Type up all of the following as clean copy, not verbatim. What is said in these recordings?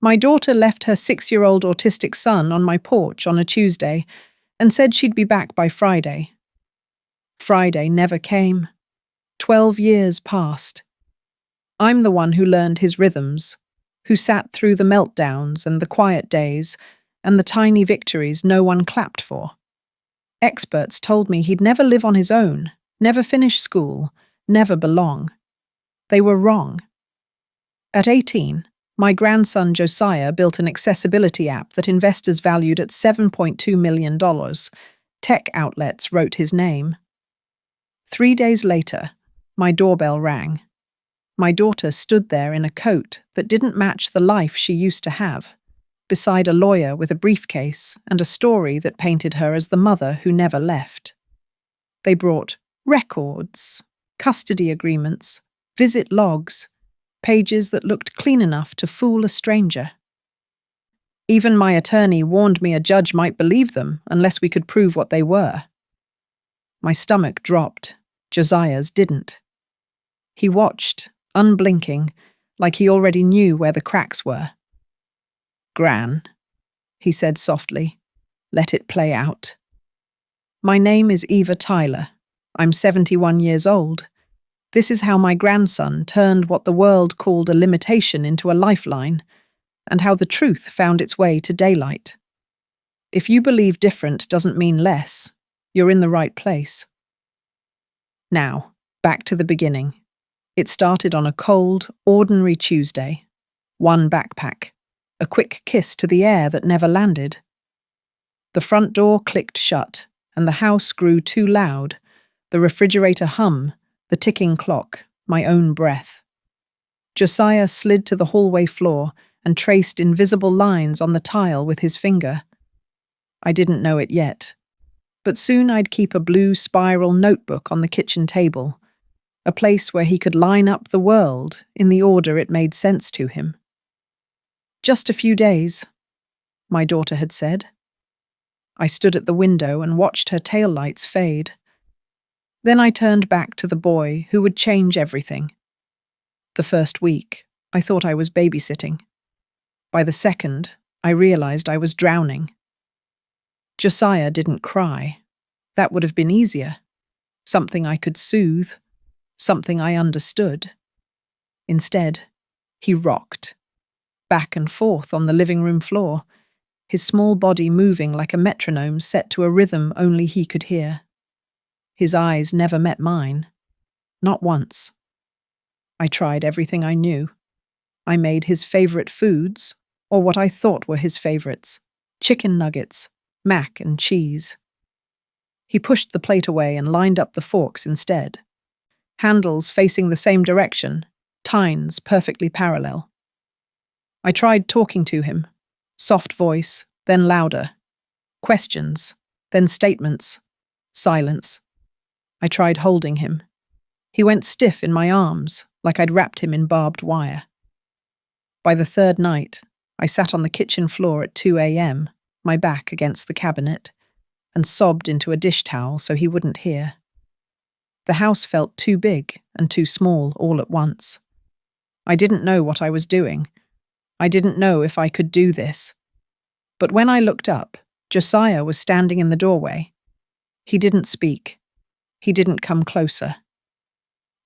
My daughter left her 6-year-old autistic son on my porch on a Tuesday and said she'd be back by Friday. Friday never came. 12 years passed. I'm the one who learned his rhythms, who sat through the meltdowns and the quiet days and the tiny victories no one clapped for. Experts told me he'd never live on his own, never finish school, never belong. They were wrong. At 18, my grandson Josiah built an accessibility app that investors valued at $7.2 million. Tech outlets wrote his name. 3 days later, my doorbell rang. My daughter stood there in a coat that didn't match the life she used to have, beside a lawyer with a briefcase and a story that painted her as the mother who never left. They brought records, custody agreements, visit logs, pages that looked clean enough to fool a stranger. Even my attorney warned me a judge might believe them unless we could prove what they were. My stomach dropped. Josiah's didn't. He watched, unblinking, like he already knew where the cracks were. "Gran," he said softly, "let it play out. My name is Eva Tyler. I'm 71 years old. This is how my grandson turned what the world called a limitation into a lifeline, and how the truth found its way to daylight. If you believe different doesn't mean less, you're in the right place." Now, back to the beginning. It started on a cold, ordinary Tuesday. One backpack. A quick kiss to the air that never landed. The front door clicked shut, and the house grew too loud. The refrigerator hum, the ticking clock, my own breath. Josiah slid to the hallway floor and traced invisible lines on the tile with his finger. I didn't know it yet, but soon I'd keep a blue spiral notebook on the kitchen table, a place where he could line up the world in the order it made sense to him. "Just a few days," my daughter had said. I stood at the window and watched her taillights fade. Then I turned back to the boy who would change everything. The first week, I thought I was babysitting. By the second, I realized I was drowning. Josiah didn't cry. That would have been easier. Something I could soothe. Something I understood. Instead, he rocked. Back and forth on the living room floor, his small body moving like a metronome set to a rhythm only he could hear. His eyes never met mine. Not once. I tried everything I knew. I made his favorite foods, or what I thought were his favorites: chicken nuggets, mac and cheese. He pushed the plate away and lined up the forks instead. Handles facing the same direction, tines perfectly parallel. I tried talking to him. Soft voice, then louder. Questions, then statements. Silence. I tried holding him. He went stiff in my arms, like I'd wrapped him in barbed wire. By the third night, I sat on the kitchen floor at 2 a.m., my back against the cabinet, and sobbed into a dish towel so he wouldn't hear. The house felt too big and too small all at once. I didn't know what I was doing. I didn't know if I could do this. But when I looked up, Josiah was standing in the doorway. He didn't speak. He didn't come closer.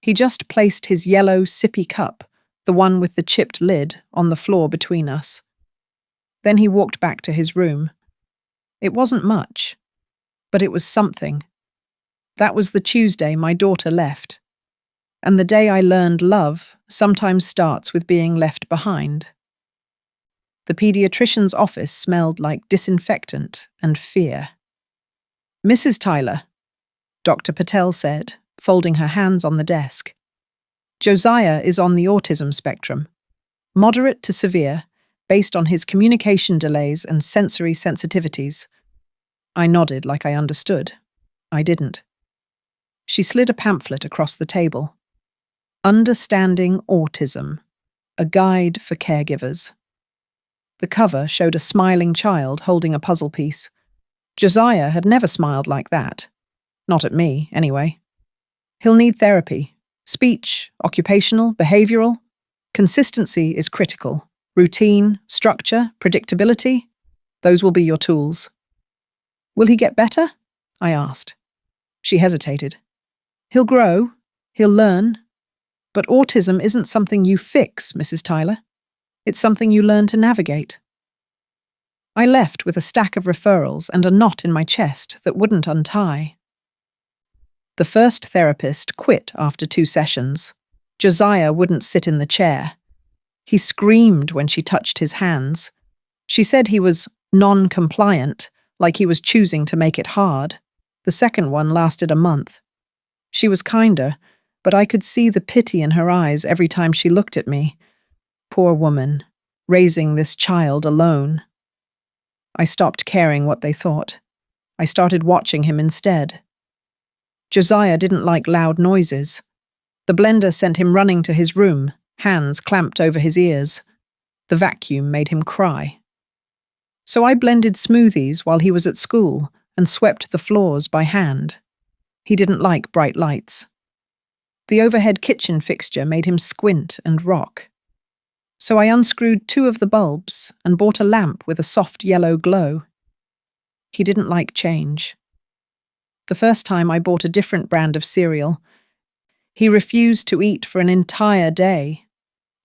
He just placed his yellow, sippy cup, the one with the chipped lid, on the floor between us. Then he walked back to his room. It wasn't much, but it was something. That was the Tuesday my daughter left. And the day I learned love sometimes starts with being left behind. The pediatrician's office smelled like disinfectant and fear. "Mrs. Tyler," Dr. Patel said, folding her hands on the desk. "Josiah is on the autism spectrum, moderate to severe, based on his communication delays and sensory sensitivities." I nodded like I understood. I didn't. She slid a pamphlet across the table. "Understanding Autism, a guide for caregivers." The cover showed a smiling child holding a puzzle piece. Josiah had never smiled like that. Not at me, anyway. "He'll need therapy. Speech, occupational, behavioral. Consistency is critical," Routine, structure, predictability, those will be your tools. Will he get better? I asked. She hesitated. He'll grow, he'll learn, but autism isn't something you fix, Mrs. Tyler. It's something you learn to navigate. I left with a stack of referrals and a knot in my chest that wouldn't untie. The first therapist quit after 2 sessions. Josiah wouldn't sit in the chair. He screamed when she touched his hands. She said he was non-compliant, like he was choosing to make it hard. The second one lasted a month. She was kinder, but I could see the pity in her eyes every time she looked at me. Poor woman, raising this child alone. I stopped caring what they thought. I started watching him instead. Josiah didn't like loud noises. The blender sent him running to his room, hands clamped over his ears. The vacuum made him cry. So I blended smoothies while he was at school and swept the floors by hand. He didn't like bright lights. The overhead kitchen fixture made him squint and rock. So I unscrewed 2 of the bulbs and bought a lamp with a soft yellow glow. He didn't like change. The first time I bought a different brand of cereal, he refused to eat for an entire day.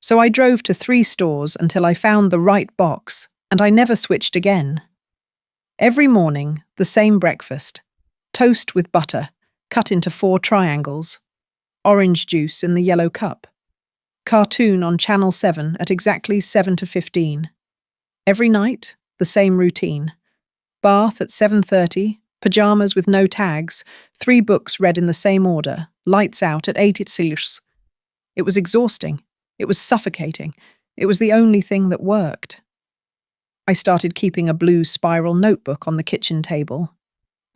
So I drove to 3 stores until I found the right box, and I never switched again. Every morning, the same breakfast. Toast with butter, cut into 4 triangles. Orange juice in the yellow cup. Cartoon on Channel 7 at exactly 7 to 15. Every night, the same routine. Bath at 7:30, pajamas with no tags, 3 books read in the same order, lights out at 8 adheres. It was exhausting. It was suffocating. It was the only thing that worked. I started keeping a blue spiral notebook on the kitchen table.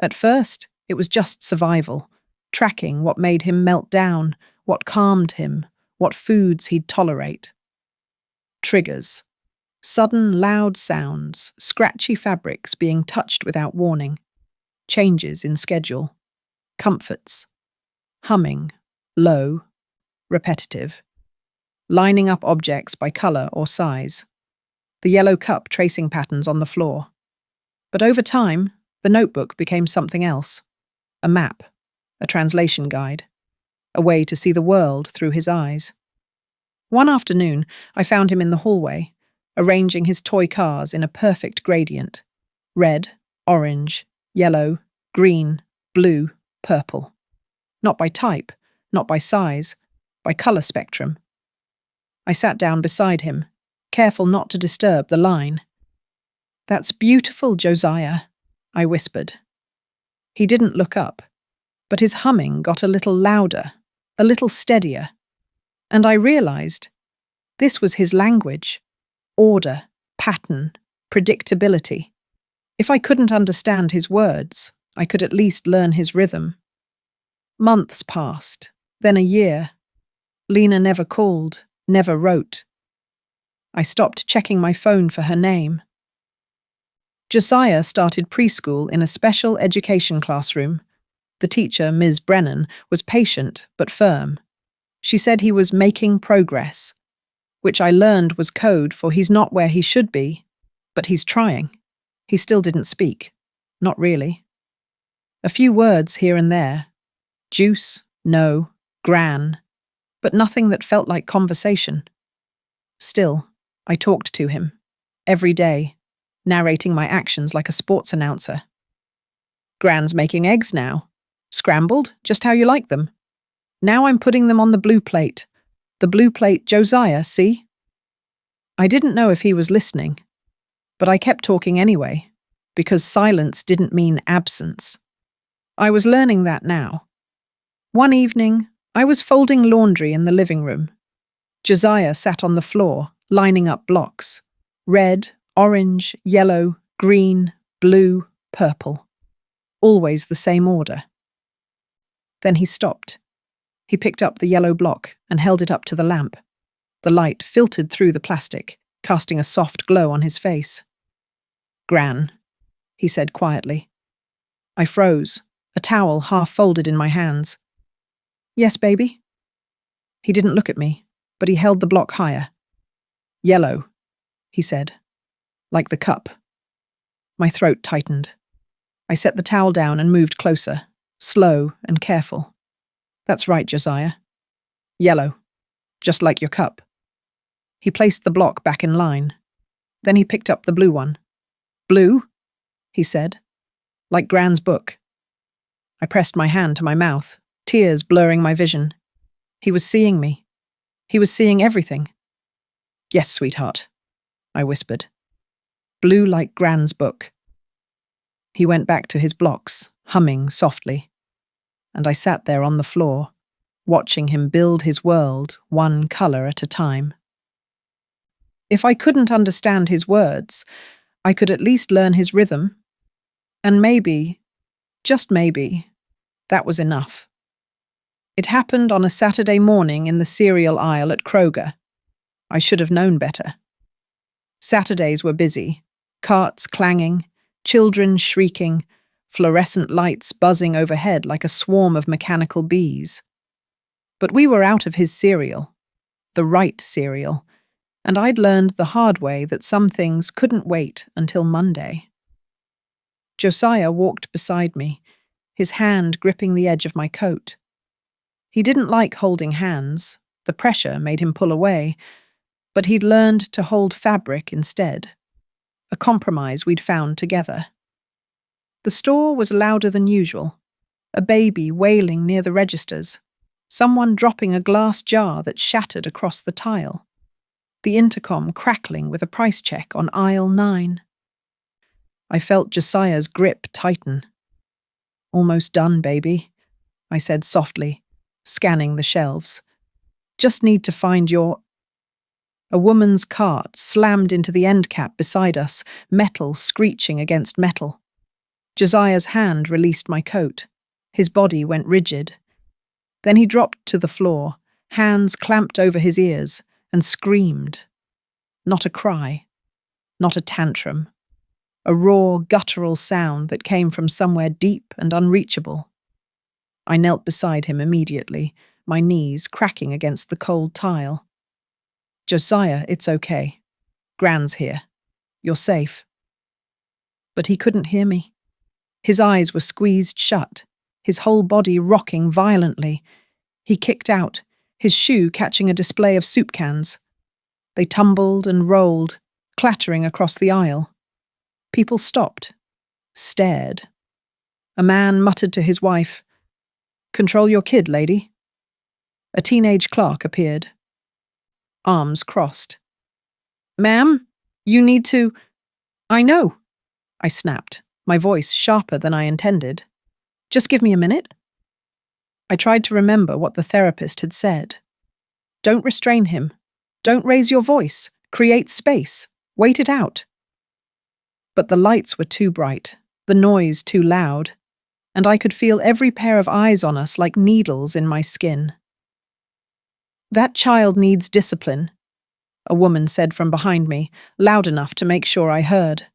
At first, it was just survival, tracking what made him melt down, what calmed him, what foods he'd tolerate. Triggers. Sudden loud sounds, scratchy fabrics being touched without warning. Changes in schedule. Comforts. Humming. Low. Repetitive. Lining up objects by colour or size. The yellow cup tracing patterns on the floor. But over time, the notebook became something else. A map. A translation guide. A way to see the world through his eyes. One afternoon, I found him in the hallway, arranging his toy cars in a perfect gradient. Red, orange, yellow, green, blue, purple. Not by type, not by size, by colour spectrum. I sat down beside him, careful not to disturb the line. "That's beautiful, Josiah," I whispered. He didn't look up, but his humming got a little louder, a little steadier, and I realized this was his language. Order, pattern, predictability. If I couldn't understand his words, I could at least learn his rhythm. Months passed, then a year. Lena never called, never wrote. I stopped checking my phone for her name. Josiah started preschool in a special education classroom. The teacher, Ms. Brennan, was patient but firm. She said he was making progress, which I learned was code for he's not where he should be, but he's trying. He still didn't speak. Not really. A few words here and there. Juice, no, gran, but nothing that felt like conversation. Still, I talked to him, every day, narrating my actions like a sports announcer. "Gran's making eggs now. Scrambled, just how you like them. Now I'm putting them on the blue plate. The blue plate, Josiah, see?" I didn't know if he was listening, but I kept talking anyway, because silence didn't mean absence. I was learning that now. One evening, I was folding laundry in the living room. Josiah sat on the floor, lining up blocks. Red, orange, yellow, green, blue, purple. Always the same order. Then he stopped. He picked up the yellow block and held it up to the lamp. The light filtered through the plastic, casting a soft glow on his face. "Gran," he said quietly. I froze, a towel half folded in my hands. "Yes, baby?" He didn't look at me, but he held the block higher. "Yellow," he said. Like the cup. My throat tightened. I set the towel down and moved closer, slow and careful. That's right, Josiah. Yellow, just like your cup. He placed the block back in line. Then he picked up the blue one. Blue? He said. Like Gran's book. I pressed my hand to my mouth, tears blurring my vision. He was seeing me. He was seeing everything. Yes, sweetheart, I whispered. Blue like Gran's book. He went back to his blocks, humming softly. And I sat there on the floor, watching him build his world one colour at a time. If I couldn't understand his words, I could at least learn his rhythm. And maybe, just maybe, that was enough. It happened on a Saturday morning in the cereal aisle at Kroger. I should have known better. Saturdays were busy, carts clanging, children shrieking, fluorescent lights buzzing overhead like a swarm of mechanical bees. But we were out of his cereal, the right cereal, and I'd learned the hard way that some things couldn't wait until Monday. Josiah walked beside me, his hand gripping the edge of my coat. He didn't like holding hands, the pressure made him pull away, but he'd learned to hold fabric instead, a compromise we'd found together. The store was louder than usual, a baby wailing near the registers, someone dropping a glass jar that shattered across the tile, the intercom crackling with a price check on aisle 9. I felt Josiah's grip tighten. Almost done, baby, I said softly, scanning the shelves. Just need to find your... A woman's cart slammed into the end cap beside us, metal screeching against metal. Josiah's hand released my coat. His body went rigid. Then he dropped to the floor, hands clamped over his ears, and screamed. Not a cry, not a tantrum. A raw, guttural sound that came from somewhere deep and unreachable. I knelt beside him immediately, my knees cracking against the cold tile. Josiah, it's okay. Gran's here. You're safe. But he couldn't hear me. His eyes were squeezed shut, his whole body rocking violently. He kicked out, his shoe catching a display of soup cans. They tumbled and rolled, clattering across the aisle. People stopped, stared. A man muttered to his wife, "Control your kid, lady." A teenage clerk appeared. Arms crossed. "Ma'am, you need to..." "I know," I snapped, my voice sharper than I intended. "Just give me a minute." I tried to remember what the therapist had said. Don't restrain him. Don't raise your voice. Create space. Wait it out. But the lights were too bright, the noise too loud, and I could feel every pair of eyes on us like needles in my skin. "That child needs discipline," a woman said from behind me, loud enough to make sure I heard.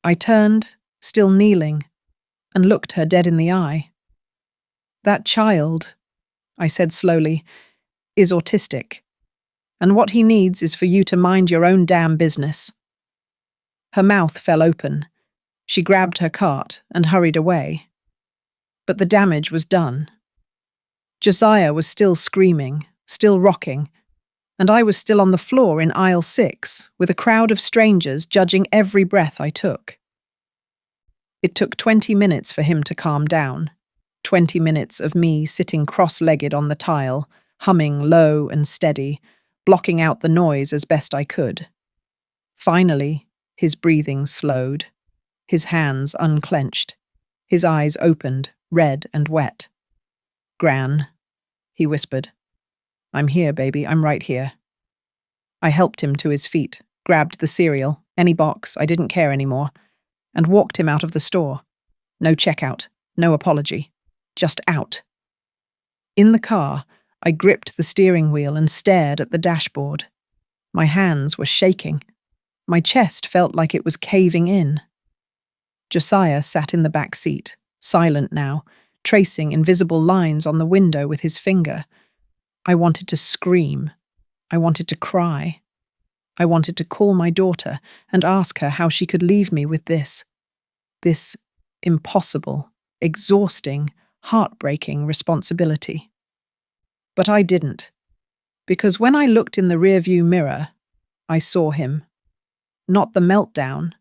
I turned, still kneeling, and looked her dead in the eye. "That child," I said slowly, "is autistic, and what he needs is for you to mind your own damn business." Her mouth fell open. She grabbed her cart and hurried away. But the damage was done. Josiah was still screaming, still rocking, and I was still on the floor in aisle 6, with a crowd of strangers judging every breath I took. It took 20 minutes for him to calm down, 20 minutes of me sitting cross-legged on the tile, humming low and steady, blocking out the noise as best I could. Finally, his breathing slowed, his hands unclenched, his eyes opened, red and wet. "Gran," he whispered. "I'm here, baby, I'm right here." I helped him to his feet, grabbed the cereal, any box, I didn't care anymore, and walked him out of the store. No checkout, no apology, just out. In the car, I gripped the steering wheel and stared at the dashboard. My hands were shaking. My chest felt like it was caving in. Josiah sat in the back seat, silent now, tracing invisible lines on the window with his finger. I wanted to scream. I wanted to cry. I wanted to call my daughter and ask her how she could leave me with this impossible, exhausting, heartbreaking responsibility. But I didn't, because when I looked in the rearview mirror, I saw him. Not the meltdown,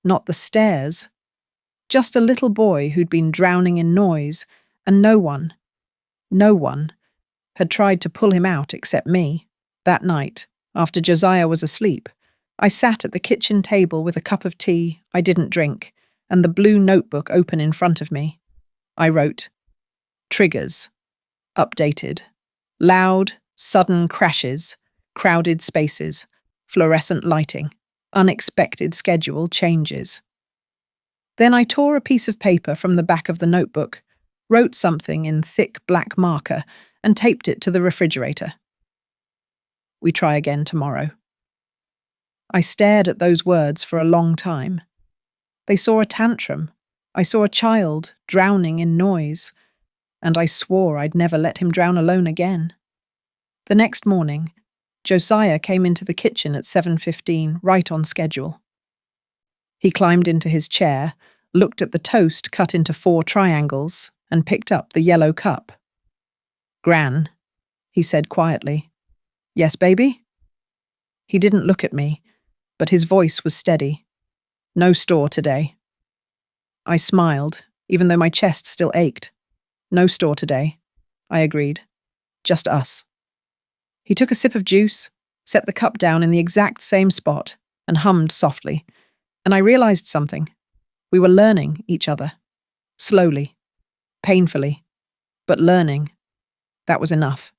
not the stares, just a little boy who'd been drowning in noise, and no one had tried to pull him out except me. That night, after Josiah was asleep, I sat at the kitchen table with a cup of tea I didn't drink and the blue notebook open in front of me. I wrote, triggers, updated, loud, sudden crashes, crowded spaces, fluorescent lighting, unexpected schedule changes. Then I tore a piece of paper from the back of the notebook, wrote something in thick black marker, and taped it to the refrigerator. We try again tomorrow. I stared at those words for a long time. They saw a tantrum. I saw a child drowning in noise, and I swore I'd never let him drown alone again. The next morning, Josiah came into the kitchen at 7:15, right on schedule. He climbed into his chair, looked at the toast cut into 4 triangles, and picked up the yellow cup. "Gran," he said quietly. "Yes, baby?" He didn't look at me, but his voice was steady. "No store today." I smiled, even though my chest still ached. "No store today," I agreed. "Just us." He took a sip of juice, set the cup down in the exact same spot, and hummed softly. And I realized something. We were learning each other. Slowly. Painfully. But learning. That was enough.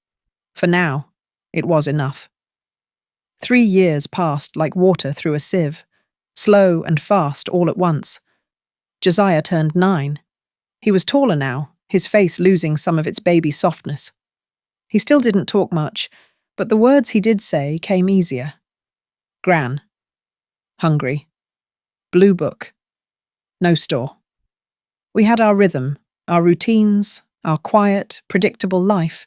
For now, it was enough. 3 years passed like water through a sieve, slow and fast all at once. Josiah turned 9. He was taller now, his face losing some of its baby softness. He still didn't talk much, but the words he did say came easier. Gran. Hungry. Blue book. No store. We had our rhythm, our routines, our quiet, predictable life.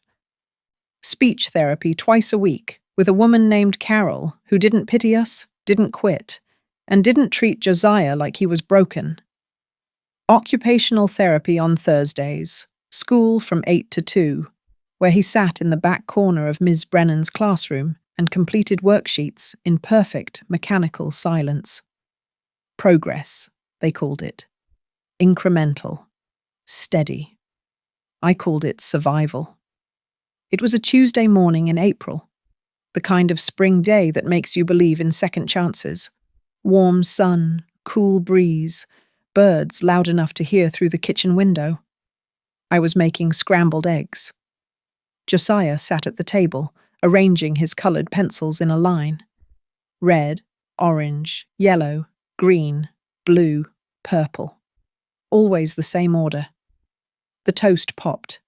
Speech therapy twice a week with a woman named Carol who didn't pity us, didn't quit, and didn't treat Josiah like he was broken. Occupational therapy on Thursdays, school from 8 to 2, where he sat in the back corner of Ms. Brennan's classroom and completed worksheets in perfect mechanical silence. Progress, they called it. Incremental. Steady. I called it survival. It was a Tuesday morning in April, the kind of spring day that makes you believe in second chances. Warm sun, cool breeze, birds loud enough to hear through the kitchen window. I was making scrambled eggs. Josiah sat at the table, arranging his colored pencils in a line. Red, orange, yellow, green, blue, purple. Always the same order. The toast popped.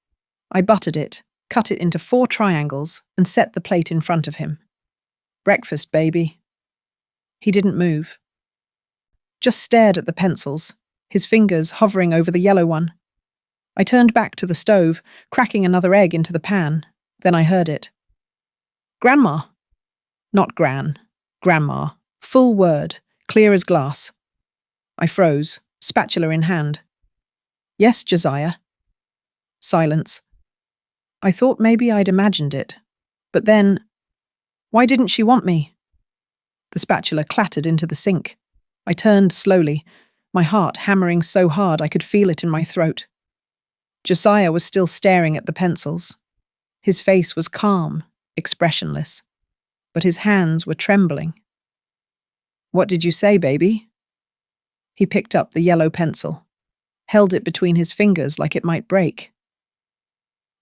I buttered it, cut it into 4 triangles, and set the plate in front of him. "Breakfast, baby." He didn't move. Just stared at the pencils, his fingers hovering over the yellow one. I turned back to the stove, cracking another egg into the pan. Then I heard it. "Grandma." Not Gran. Grandma. Full word, clear as glass. I froze, spatula in hand. "Yes, Josiah." Silence. I thought maybe I'd imagined it. But then, why didn't she want me? The spatula clattered into the sink. I turned slowly, my heart hammering so hard I could feel it in my throat. Josiah was still staring at the pencils. His face was calm, expressionless, but his hands were trembling. "What did you say, baby?" He picked up the yellow pencil, held it between his fingers like it might break.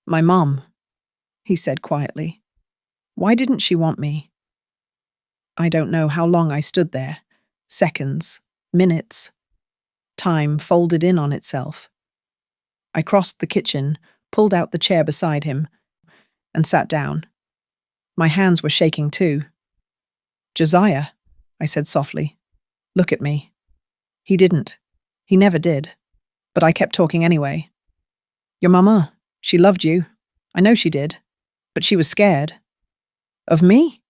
"My mom," he said quietly. "Why didn't she want me?" I don't know how long I stood there. Seconds, minutes. Time folded in on itself. I crossed the kitchen, pulled out the chair beside him, and sat down. My hands were shaking too. "Josiah," I said softly, "look at me." He didn't. He never did. But I kept talking anyway. "Your mama, she loved you. I know she did. But she was scared." "Of me?"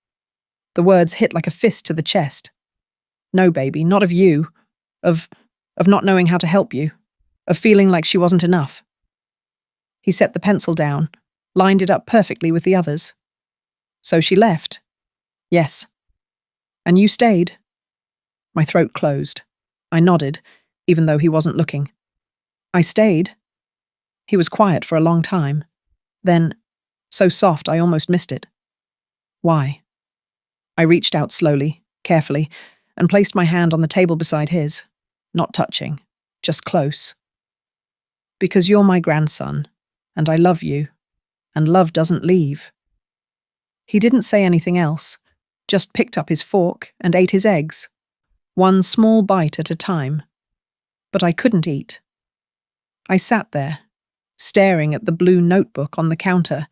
The words hit like a fist to the chest. No, baby, not of you. Of not knowing how to help you. Of feeling like she wasn't enough. He set the pencil down, lined it up perfectly with the others. So she left. Yes. And you stayed. My throat closed. I nodded, even though he wasn't looking. I stayed. He was quiet for a long time. Then, so soft I almost missed it. Why? I reached out slowly, carefully, and placed my hand on the table beside his, not touching, just close. Because you're my grandson, and I love you, and love doesn't leave. He didn't say anything else, just picked up his fork and ate his eggs, one small bite at a time. But I couldn't eat. I sat there, staring at the blue notebook on the counter,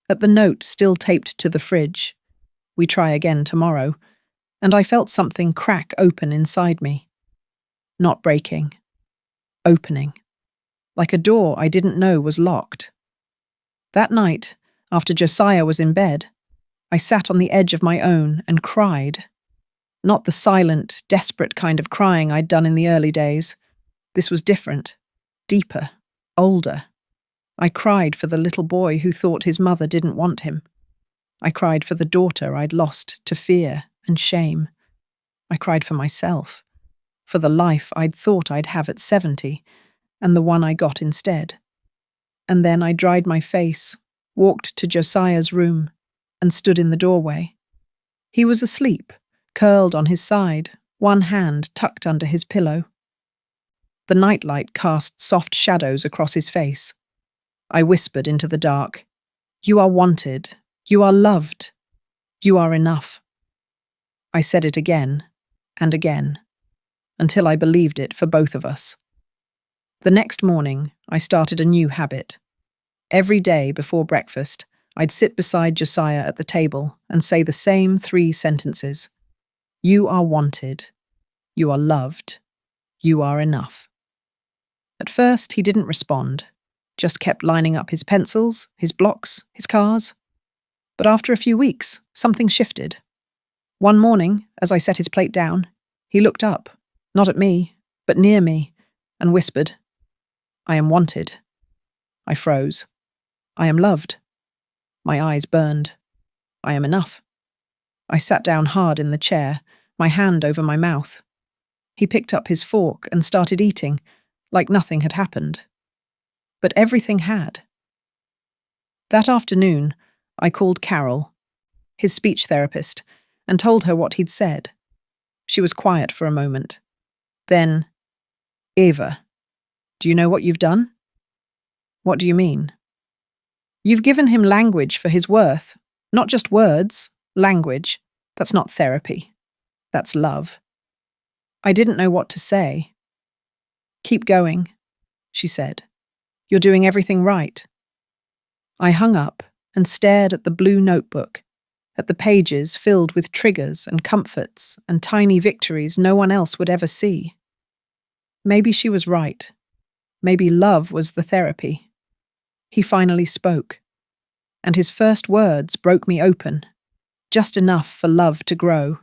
at the note still taped to the fridge. We try again tomorrow, and I felt something crack open inside me. Not breaking. Opening. Like a door I didn't know was locked. That night, after Josiah was in bed, I sat on the edge of my own and cried. Not the silent, desperate kind of crying I'd done in the early days. This was different, deeper, older. I cried for the little boy who thought his mother didn't want him. I cried for the daughter I'd lost to fear and shame. I cried for myself, for the life I'd thought I'd have at 70, and the one I got instead. And then I dried my face, walked to Josiah's room, and stood in the doorway. He was asleep, curled on his side, one hand tucked under his pillow. The nightlight cast soft shadows across his face. I whispered into the dark, "You are wanted. You are loved. You are enough." I said it again and again, until I believed it for both of us. The next morning, I started a new habit. Every day before breakfast, I'd sit beside Josiah at the table and say the same 3 sentences. You are wanted. You are loved. You are enough. At first, he didn't respond, just kept lining up his pencils, his blocks, his cars. But after a few weeks, something shifted. One morning, as I set his plate down, he looked up, not at me, but near me, and whispered, "I am wanted." I froze. "I am loved." My eyes burned. "I am enough." I sat down hard in the chair, my hand over my mouth. He picked up his fork and started eating, like nothing had happened. But everything had. That afternoon, I called Carol, his speech therapist, and told her what he'd said. She was quiet for a moment. Then, "Eva, do you know what you've done?" "What do you mean?" "You've given him language for his worth. Not just words, language. That's not therapy. That's love." I didn't know what to say. "Keep going," she said. "You're doing everything right." I hung up and stared at the blue notebook, at the pages filled with triggers and comforts and tiny victories no one else would ever see. Maybe she was right. Maybe love was the therapy. He finally spoke, and his first words broke me open, just enough for love to grow.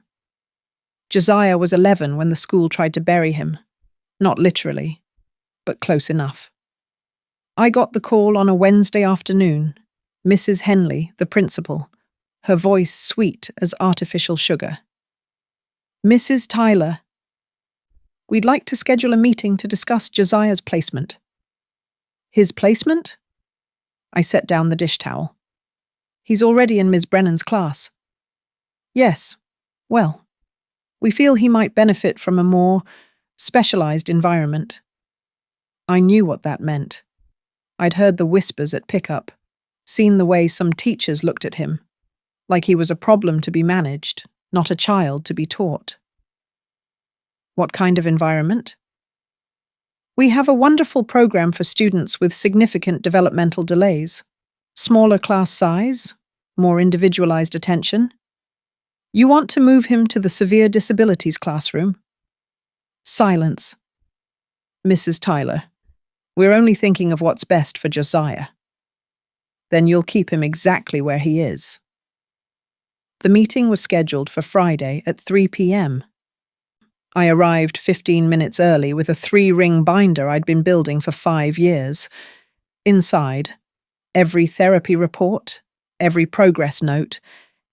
Josiah was 11 when the school tried to bury him. Not literally, but close enough. I got the call on a Wednesday afternoon. Mrs. Henley, the principal, her voice sweet as artificial sugar. "Mrs. Tyler, we'd like to schedule a meeting to discuss Josiah's placement." "His placement?" I set down the dish towel. "He's already in Ms. Brennan's class." "Yes. Well, we feel he might benefit from a more specialized environment." I knew what that meant. I'd heard the whispers at pickup, seen the way some teachers looked at him, like he was a problem to be managed, not a child to be taught. What kind of environment? "We have a wonderful program for students with significant developmental delays. Smaller class size, more individualized attention. You want to move him to the severe disabilities classroom?" Silence. "Mrs. Tyler, we're only thinking of what's best for Josiah." "Then you'll keep him exactly where he is." The meeting was scheduled for Friday at 3 p.m. I arrived 15 minutes early with a 3-ring binder I'd been building for 5 years. Inside, every therapy report, every progress note,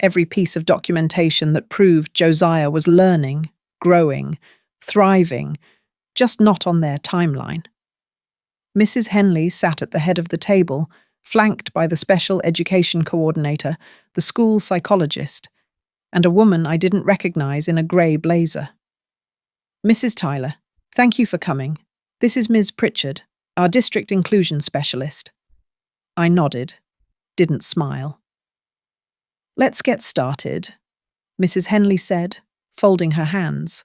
every piece of documentation that proved Josiah was learning, growing, thriving, just not on their timeline. Mrs. Henley sat at the head of the table, flanked by the special education coordinator, the school psychologist, and a woman I didn't recognize in a grey blazer. "Mrs. Tyler, thank you for coming. This is Ms. Pritchard, our district inclusion specialist." I nodded, didn't smile. "Let's get started," Mrs. Henley said, folding her hands.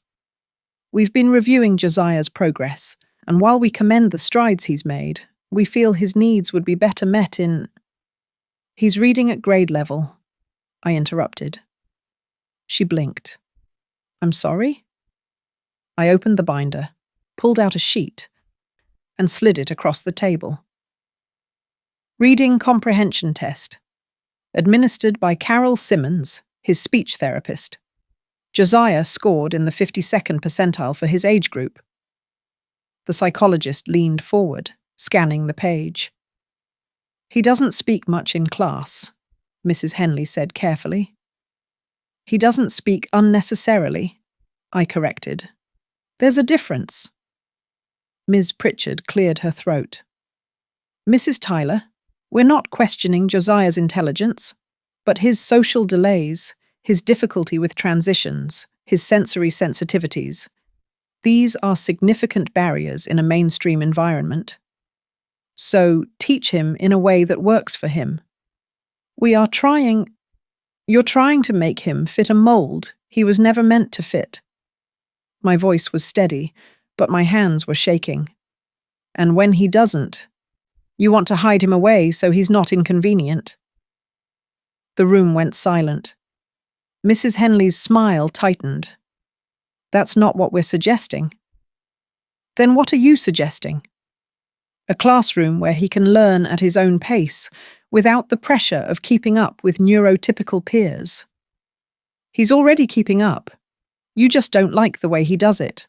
"We've been reviewing Josiah's progress, and while we commend the strides he's made, we feel his needs would be better met in—" "He's reading at grade level," I interrupted. She blinked. "I'm sorry?" I opened the binder, pulled out a sheet, and slid it across the table. "Reading comprehension test. Administered by Carol Simmons, his speech therapist. Josiah scored in the 52nd percentile for his age group." The psychologist leaned forward, scanning the page. "He doesn't speak much in class," Mrs. Henley said carefully. "He doesn't speak unnecessarily," I corrected. "There's a difference." Ms. Pritchard cleared her throat. "Mrs. Tyler, we're not questioning Josiah's intelligence, but his social delays, his difficulty with transitions, his sensory sensitivities, these are significant barriers in a mainstream environment. So teach him in a way that works for him. You're trying to make him fit a mold he was never meant to fit." My voice was steady, but my hands were shaking. "And when he doesn't, you want to hide him away so he's not inconvenient." The room went silent. Mrs. Henley's smile tightened. "That's not what we're suggesting." "Then what are you suggesting?" "A classroom where he can learn at his own pace, without the pressure of keeping up with neurotypical peers." "He's already keeping up. You just don't like the way he does it."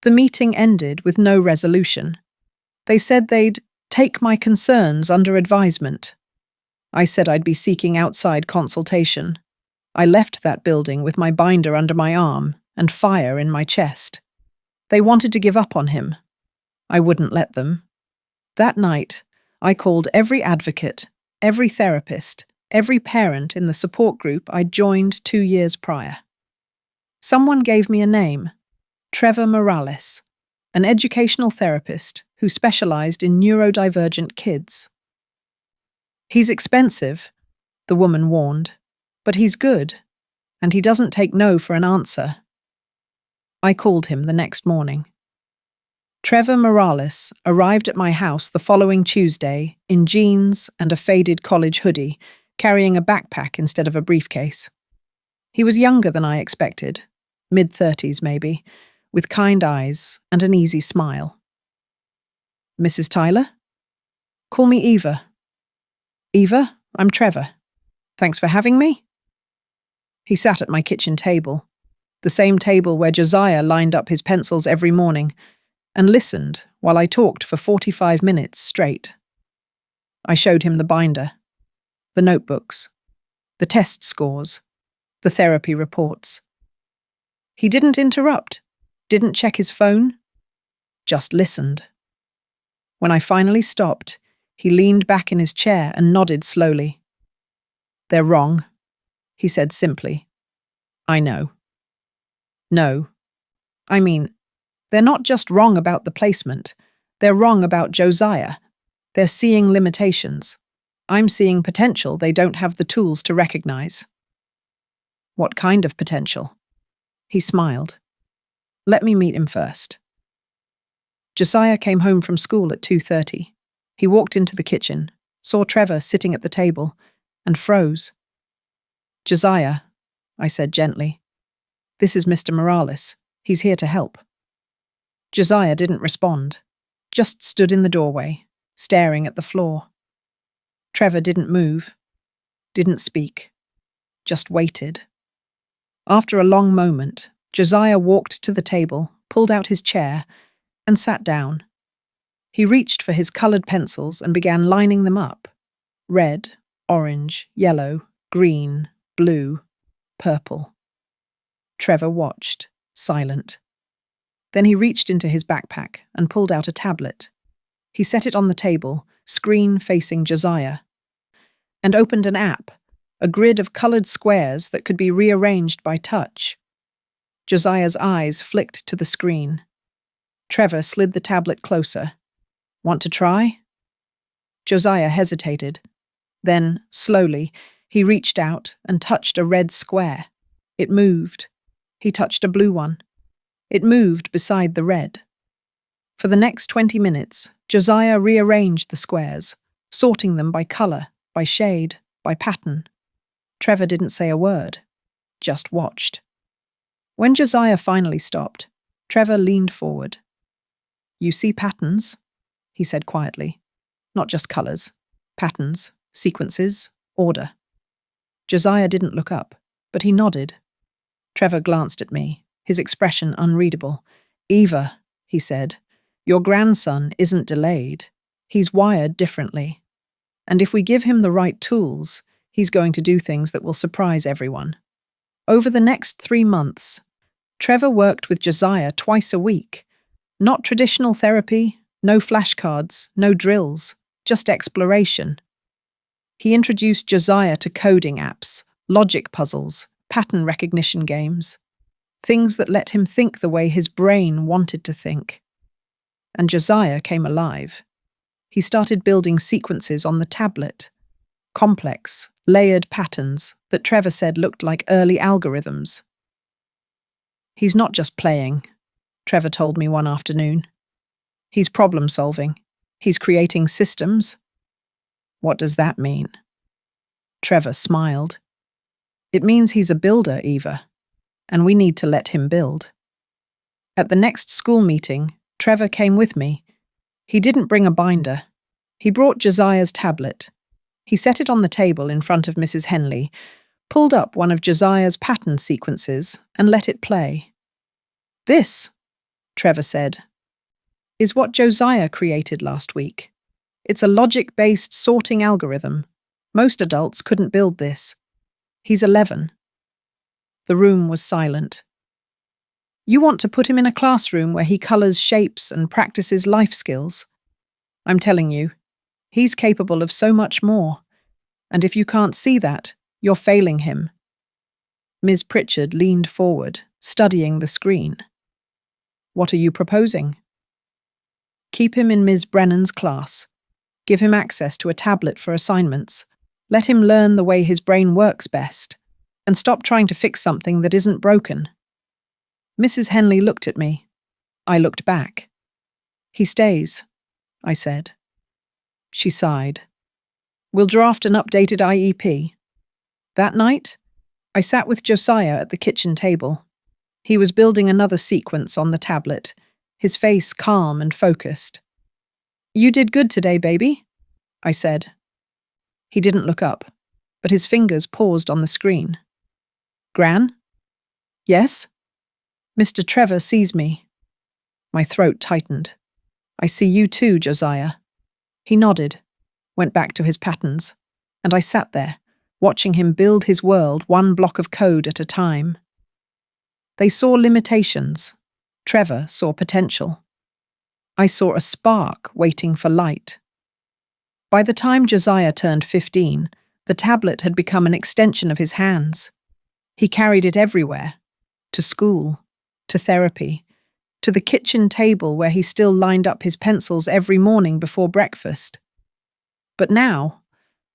The meeting ended with no resolution. They said they'd take my concerns under advisement. I said I'd be seeking outside consultation. I left that building with my binder under my arm and fire in my chest. They wanted to give up on him. I wouldn't let them. That night, I called every advocate, every therapist, every parent in the support group I'd joined 2 years prior. Someone gave me a name, Trevor Morales, an educational therapist who specialized in neurodivergent kids. "He's expensive," the woman warned, "but he's good, and he doesn't take no for an answer." I called him the next morning. Trevor Morales arrived at my house the following Tuesday in jeans and a faded college hoodie, carrying a backpack instead of a briefcase. He was younger than I expected, mid-30s maybe, with kind eyes and an easy smile. "Mrs. Tyler?" "Call me Eva." "Eva, I'm Trevor. Thanks for having me." He sat at my kitchen table, the same table where Josiah lined up his pencils every morning, and listened while I talked for 45 minutes straight. I showed him the binder, the notebooks, the test scores, the therapy reports. He didn't interrupt, didn't check his phone, just listened. When I finally stopped, he leaned back in his chair and nodded slowly. "They're wrong," he said simply. "I know." "No. I mean, they're not just wrong about the placement. They're wrong about Josiah. They're seeing limitations. I'm seeing potential they don't have the tools to recognize." "What kind of potential?" He smiled. "Let me meet him first." Josiah came home from school at 2:30. He walked into the kitchen, saw Trevor sitting at the table, and froze. "Josiah," I said gently, "this is Mr. Morales. He's here to help." Josiah didn't respond, just stood in the doorway, staring at the floor. Trevor didn't move, didn't speak, just waited. After a long moment, Josiah walked to the table, pulled out his chair, and sat down. He reached for his coloured pencils and began lining them up. Red, orange, yellow, green, blue, purple. Trevor watched, silent. Then he reached into his backpack and pulled out a tablet. He set it on the table, screen facing Josiah, and opened an app, a grid of coloured squares that could be rearranged by touch. Josiah's eyes flicked to the screen. Trevor slid the tablet closer. Want to try? Josiah hesitated. Then, slowly, he reached out and touched a red square. It moved. He touched a blue one. It moved beside the red. For the next 20 minutes, Josiah rearranged the squares, sorting them by colour, by shade, by pattern. Trevor didn't say a word, just watched. When Josiah finally stopped, Trevor leaned forward. "You see patterns?" he said quietly. "Not just colours. Patterns, sequences, order." Josiah didn't look up, but he nodded. Trevor glanced at me, his expression unreadable. "Eva," he said, "your grandson isn't delayed. He's wired differently. And if we give him the right tools, he's going to do things that will surprise everyone." Over the next 3 months, Trevor worked with Josiah twice a week. Not traditional therapy, no flashcards, no drills, just exploration. He introduced Josiah to coding apps, logic puzzles, pattern recognition games, things that let him think the way his brain wanted to think. And Josiah came alive. He started building sequences on the tablet, complex, layered patterns that Trevor said looked like early algorithms. "He's not just playing," Trevor told me one afternoon. "He's problem-solving. He's creating systems." "What does that mean?" Trevor smiled. "It means he's a builder, Eva, and we need to let him build." At the next school meeting, Trevor came with me. He didn't bring a binder. He brought Josiah's tablet. He set it on the table in front of Mrs. Henley, pulled up one of Josiah's pattern sequences, and let it play. "This," Trevor said, "is what Josiah created last week. It's a logic-based sorting algorithm. Most adults couldn't build this. He's 11. The room was silent. "You want to put him in a classroom where he colours shapes and practices life skills? I'm telling you, he's capable of so much more. And if you can't see that, you're failing him." Ms. Pritchard leaned forward, studying the screen. "What are you proposing?" "Keep him in Ms. Brennan's class. Give him access to a tablet for assignments. Let him learn the way his brain works best. And stop trying to fix something that isn't broken." Mrs. Henley looked at me. I looked back. "He stays," I said. She sighed. "We'll draft an updated IEP." That night, I sat with Josiah at the kitchen table. He was building another sequence on the tablet, his face calm and focused. "You did good today, baby," I said. He didn't look up, but his fingers paused on the screen. "Gran?" "Yes?" "Mr. Trevor sees me." My throat tightened. "I see you too, Josiah." He nodded, went back to his patterns, and I sat there, watching him build his world one block of code at a time. They saw limitations. Trevor saw potential. I saw a spark waiting for light. By the time Josiah turned 15, the tablet had become an extension of his hands. He carried it everywhere, to school, to therapy, to the kitchen table where he still lined up his pencils every morning before breakfast. But now,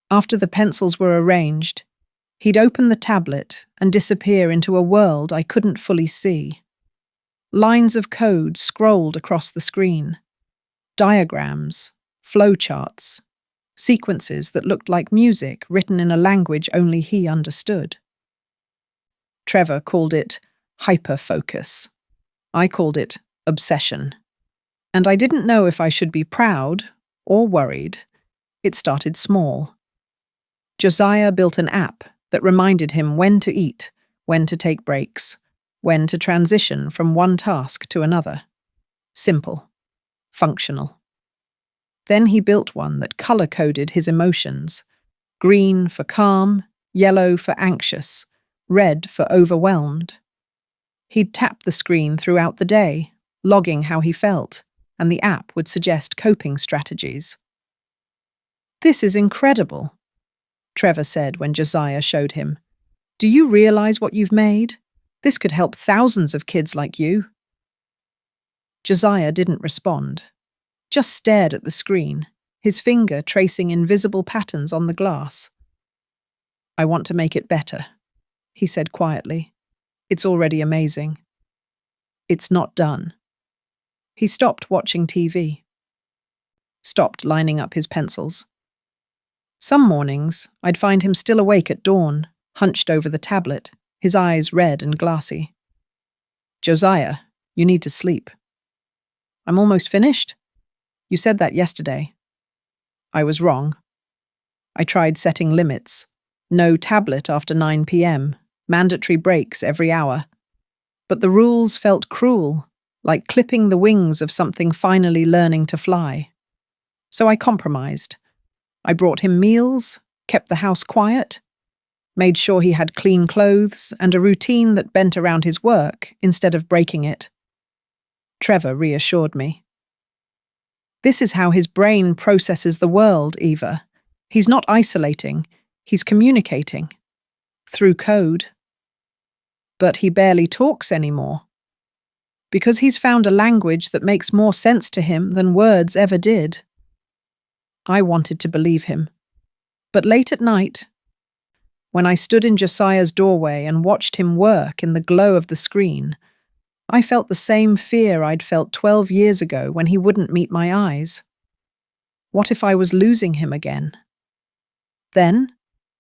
after the pencils were arranged, he'd open the tablet and disappear into a world I couldn't fully see. Lines of code scrolled across the screen. Diagrams, flowcharts, sequences that looked like music written in a language only he understood. Trevor called it hyperfocus. I called it obsession. And I didn't know if I should be proud or worried. It started small. Josiah built an app that reminded him when to eat, when to take breaks, when to transition from one task to another. Simple. Functional. Then he built one that color-coded his emotions. Green for calm, yellow for anxious, red for overwhelmed. He'd tap the screen throughout the day, logging how he felt, and the app would suggest coping strategies. "This is incredible," Trevor said when Josiah showed him. "Do you realize what you've made? This could help thousands of kids like you." Josiah didn't respond, just stared at the screen, his finger tracing invisible patterns on the glass. "I want to make it better," he said quietly. "It's already amazing." "It's not done." He stopped watching TV. Stopped lining up his pencils. Some mornings, I'd find him still awake at dawn, hunched over the tablet, his eyes red and glassy. "Josiah, you need to sleep." "I'm almost finished? You said that yesterday." "I was wrong. I tried setting limits. No tablet after 9 p.m., mandatory breaks every hour. But the rules felt cruel, like clipping the wings of something finally learning to fly. So I compromised. I brought him meals, kept the house quiet, made sure he had clean clothes and a routine that bent around his work instead of breaking it." Trevor reassured me. "This is how his brain processes the world, Eva. He's not isolating, he's communicating. Through code. But he barely talks anymore. Because he's found a language that makes more sense to him than words ever did." I wanted to believe him. But late at night, when I stood in Josiah's doorway and watched him work in the glow of the screen, I felt the same fear I'd felt 12 years ago when he wouldn't meet my eyes. What if I was losing him again? Then,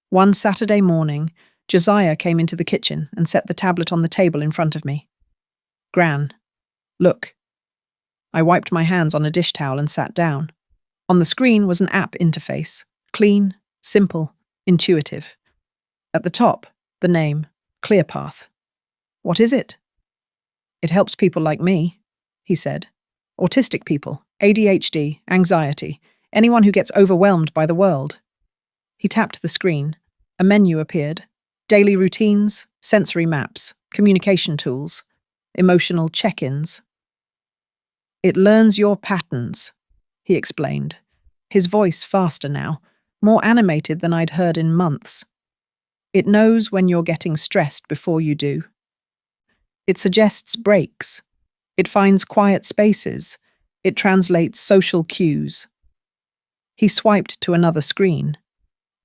one Saturday morning, Josiah came into the kitchen and set the tablet on the table in front of me. "Gran, look." I wiped my hands on a dish towel and sat down. On the screen was an app interface, clean, simple, intuitive. At the top, the name, ClearPath. "What is it?" "It helps people like me," he said. "Autistic people, ADHD, anxiety, anyone who gets overwhelmed by the world." He tapped the screen. A menu appeared. Daily routines, sensory maps, communication tools, emotional check-ins. "It learns your patterns," he explained, his voice faster now, more animated than I'd heard in months. "It knows when you're getting stressed before you do. It suggests breaks. It finds quiet spaces. It translates social cues." He swiped to another screen.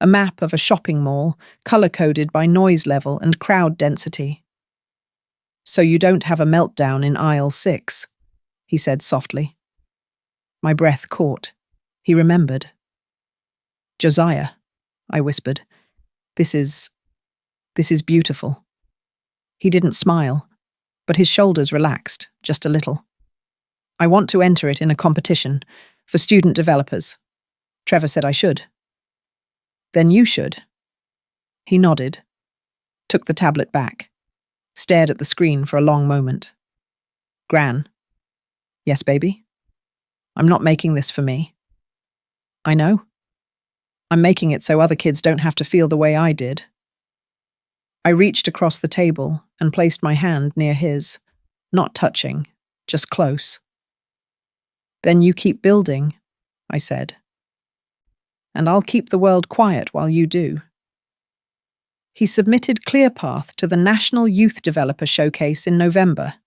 A map of a shopping mall, color-coded by noise level and crowd density. "So you don't have a meltdown in aisle 6, he said softly. My breath caught. He remembered. "Josiah," I whispered. This is beautiful." He didn't smile, but his shoulders relaxed, just a little. "I want to enter it in a competition for student developers. Trevor said I should." "Then you should." He nodded, took the tablet back, stared at the screen for a long moment. "Gran." "Yes, baby?" "I'm not making this for me." "I know. I'm making it so other kids don't have to feel the way I did." I reached across the table and placed my hand near his, not touching, just close. "Then you keep building," I said. "And I'll keep the world quiet while you do." He submitted ClearPath to the National Youth Developer Showcase in November.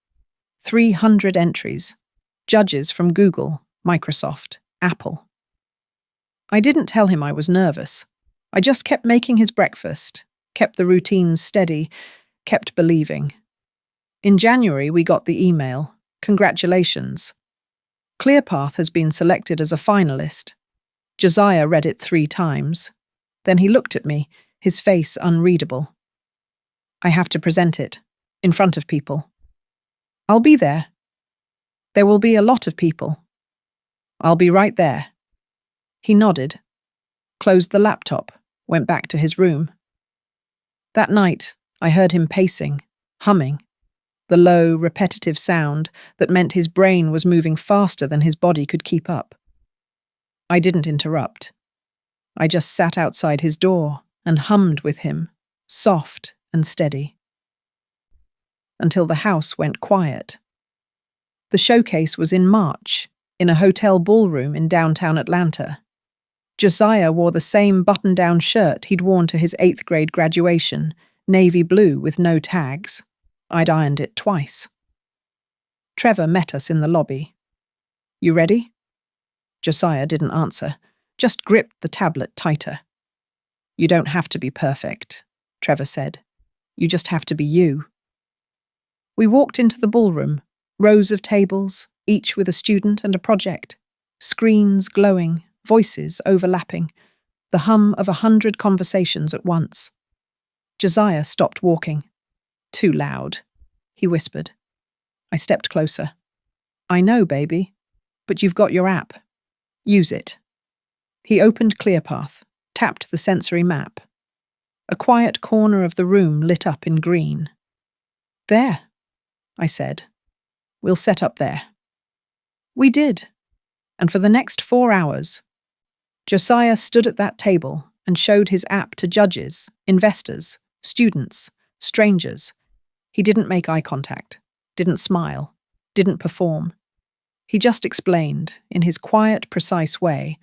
300 entries. Judges from Google, Microsoft, Apple. I didn't tell him I was nervous. I just kept making his breakfast, kept the routines steady, kept believing. In January, we got the email. "Congratulations. ClearPath has been selected as a finalist." Josiah read it 3 times. Then he looked at me, his face unreadable. "I have to present it, in front of people." "I'll be there." "There will be a lot of people." "I'll be right there." He nodded, closed the laptop, went back to his room. That night, I heard him pacing, humming, the low, repetitive sound that meant his brain was moving faster than his body could keep up. I didn't interrupt. I just sat outside his door and hummed with him, soft and steady, until the house went quiet. The showcase was in March, in a hotel ballroom in downtown Atlanta. Josiah wore the same button-down shirt he'd worn to his 8th grade graduation, navy blue with no tags. I'd ironed it twice. Trevor met us in the lobby. "You ready?" Josiah didn't answer, just gripped the tablet tighter. "You don't have to be perfect," Trevor said. "You just have to be you." We walked into the ballroom, rows of tables, each with a student and a project, screens glowing, voices overlapping, the hum of 100 conversations at once. Josiah stopped walking. "Too loud," he whispered. I stepped closer. "I know, baby, but you've got your app. Use it." He opened ClearPath, tapped the sensory map. A quiet corner of the room lit up in green. "There," I said. "We'll set up there." We did, and for the next 4 hours, Josiah stood at that table and showed his app to judges, investors, students, strangers. He didn't make eye contact, didn't smile, didn't perform. He just explained, in his quiet, precise way,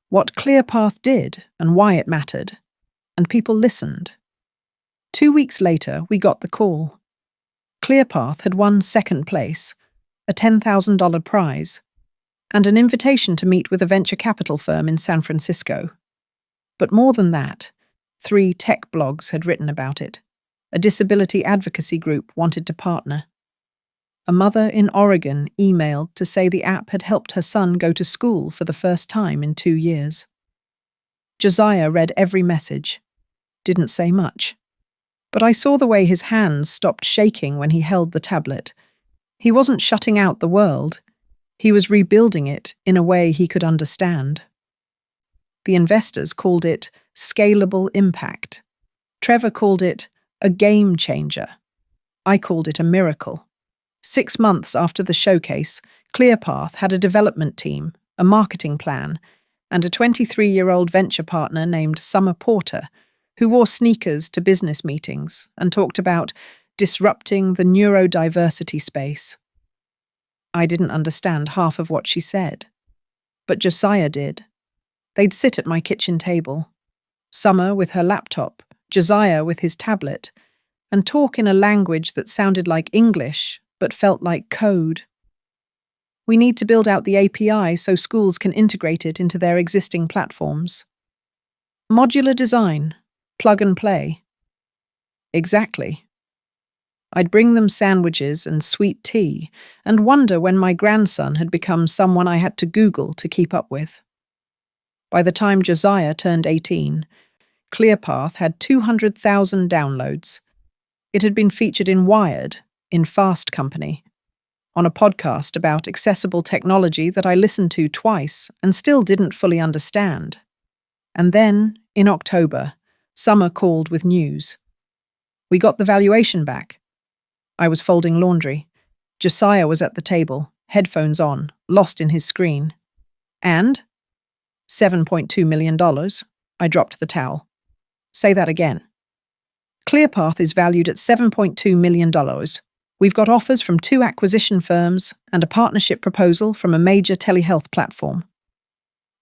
what ClearPath did and why it mattered, and people listened. 2 weeks later, we got the call. ClearPath had won second place, a $10,000 prize, and an invitation to meet with a venture capital firm in San Francisco. But more than that, 3 tech blogs had written about it. A disability advocacy group wanted to partner. A mother in Oregon emailed to say the app had helped her son go to school for the first time in 2 years. Josiah read every message, didn't say much. But I saw the way his hands stopped shaking when he held the tablet. He wasn't shutting out the world. He was rebuilding it in a way he could understand. The investors called it scalable impact. Trevor called it a game changer. I called it a miracle. 6 months after the showcase, ClearPath had a development team, a marketing plan, and a 23-year-old venture partner named Summer Porter, who wore sneakers to business meetings and talked about disrupting the neurodiversity space. I didn't understand half of what she said, but Josiah did. They'd sit at my kitchen table, Summer with her laptop, Josiah with his tablet, and talk in a language that sounded like English but felt like code. "We need to build out the API so schools can integrate it into their existing platforms. Modular design, plug and play." Exactly. I'd bring them sandwiches and sweet tea and wonder when my grandson had become someone I had to Google to keep up with. By the time Josiah turned 18, ClearPath had 200,000 downloads. It had been featured in Wired, in Fast Company, on a podcast about accessible technology that I listened to twice and still didn't fully understand. And then, in October, Summer called with news. We got the valuation back. I was folding laundry. Josiah was at the table, headphones on, lost in his screen. And? $7.2 million. I dropped the towel. Say that again. ClearPath is valued at $7.2 million. We've got offers from 2 acquisition firms and a partnership proposal from a major telehealth platform.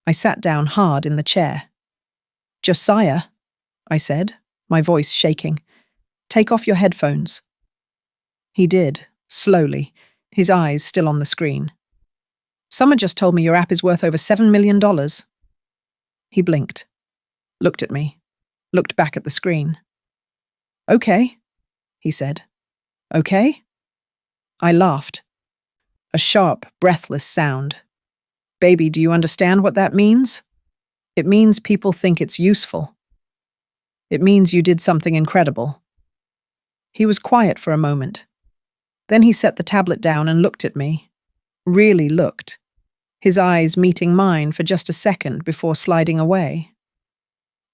I sat down hard in the chair. "Josiah," I said, my voice shaking, "take off your headphones." He did, slowly, his eyes still on the screen. "Someone just told me your app is worth over $7 million. He blinked, looked at me, looked back at the screen. "Okay," he said. "Okay?" I laughed. A sharp, breathless sound. "Baby, do you understand what that means? It means people think it's useful. It means you did something incredible." He was quiet for a moment. Then he set the tablet down and looked at me. Really looked. His eyes meeting mine for just a second before sliding away.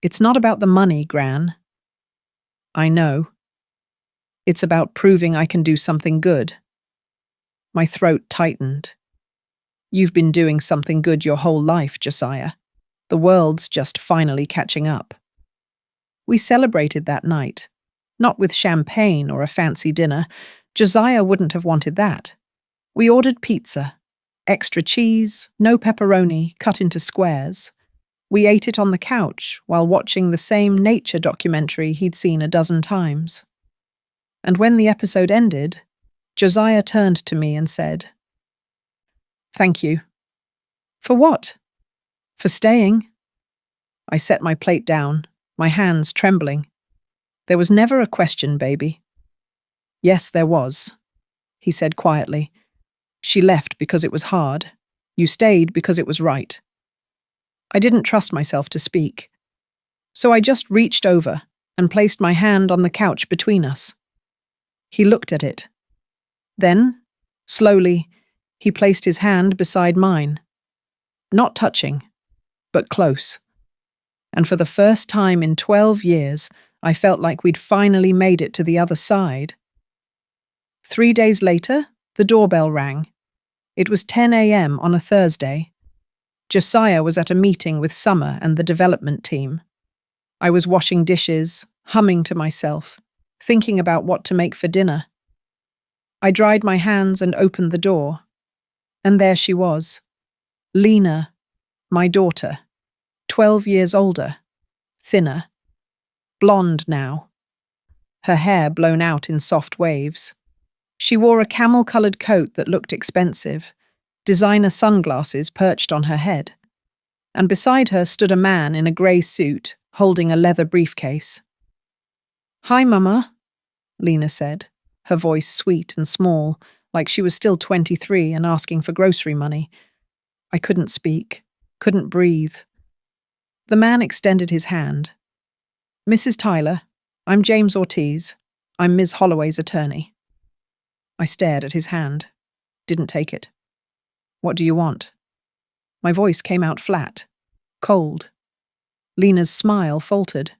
"It's not about the money, Gran." I know. It's about proving I can do something good. My throat tightened. You've been doing something good your whole life, Josiah. The world's just finally catching up. We celebrated that night. Not with champagne or a fancy dinner. Josiah wouldn't have wanted that. We ordered pizza. Extra cheese, no pepperoni, cut into squares. We ate it on the couch while watching the same nature documentary he'd seen a dozen times. And when the episode ended, Josiah turned to me and said, "Thank you." "For what?" "For staying." I set my plate down, my hands trembling. "There was never a question, baby." "Yes, there was," he said quietly. "She left because it was hard. You stayed because it was right." I didn't trust myself to speak. So I just reached over and placed my hand on the couch between us. He looked at it. Then, slowly, he placed his hand beside mine. Not touching, but close. And for the first time in 12 years, I felt like we'd finally made it to the other side. 3 days later, the doorbell rang. It was 10 a.m. on a Thursday. Josiah was at a meeting with Summer and the development team. I was washing dishes, humming to myself, thinking about what to make for dinner. I dried my hands and opened the door. And there she was. Lena, my daughter, 12 years older, thinner, blonde now. Her hair blown out in soft waves. She wore a camel-colored coat that looked expensive, designer sunglasses perched on her head. And beside her stood a man in a grey suit, holding a leather briefcase. "Hi, Mama," Lena said, her voice sweet and small, like she was still 23 and asking for grocery money. I couldn't speak, couldn't breathe. The man extended his hand. "Mrs. Tyler, I'm James Ortiz. I'm Ms. Holloway's attorney." I stared at his hand, didn't take it. "What do you want?" My voice came out flat, cold. Lena's smile faltered.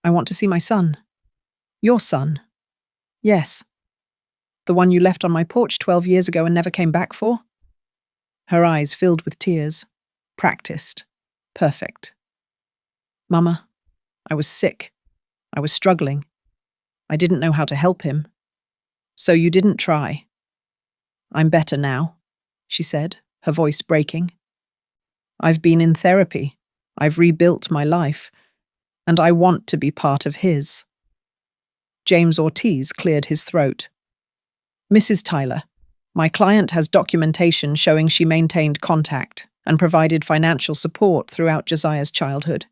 "I want to see my son." "Your son?" "Yes." "The one you left on my porch 12 years ago and never came back for?" Her eyes filled with tears. Practiced. Perfect. "Mama, I was sick. I was struggling. I didn't know how to help him. So you didn't try." "I'm better now," she said, her voice breaking. "I've been in therapy. I've rebuilt my life. And I want to be part of his." James Ortiz cleared his throat. "Mrs. Tyler, my client has documentation showing she maintained contact and provided financial support throughout Josiah's childhood.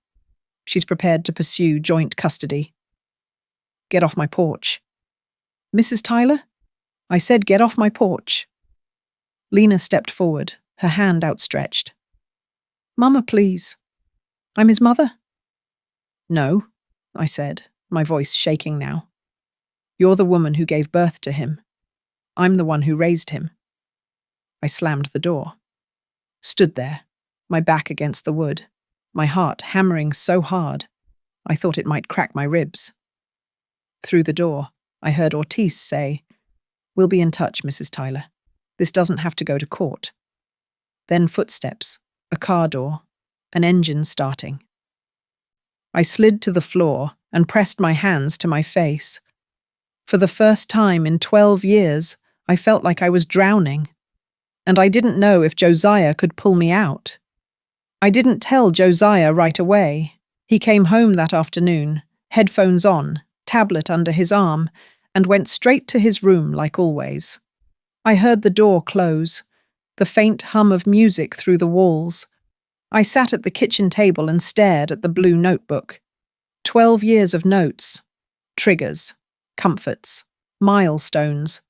She's prepared to pursue joint custody." "Get off my porch." "Mrs. Tyler?" "I said get off my porch." Lena stepped forward, her hand outstretched. "Mama, please. I'm his mother." "No," I said, my voice shaking now. "You're the woman who gave birth to him. I'm the one who raised him." I slammed the door. Stood there, my back against the wood, my heart hammering so hard, I thought it might crack my ribs. Through the door, I heard Ortiz say, "We'll be in touch, Mrs. Tyler. This doesn't have to go to court." Then footsteps, a car door, an engine starting. I slid to the floor and pressed my hands to my face. For the first time in 12 years, I felt like I was drowning. And I didn't know if Josiah could pull me out. I didn't tell Josiah right away. He came home that afternoon, headphones on, tablet under his arm, and went straight to his room like always. I heard the door close, the faint hum of music through the walls. I sat at the kitchen table and stared at the blue notebook. 12 years of notes, triggers, comforts, milestones.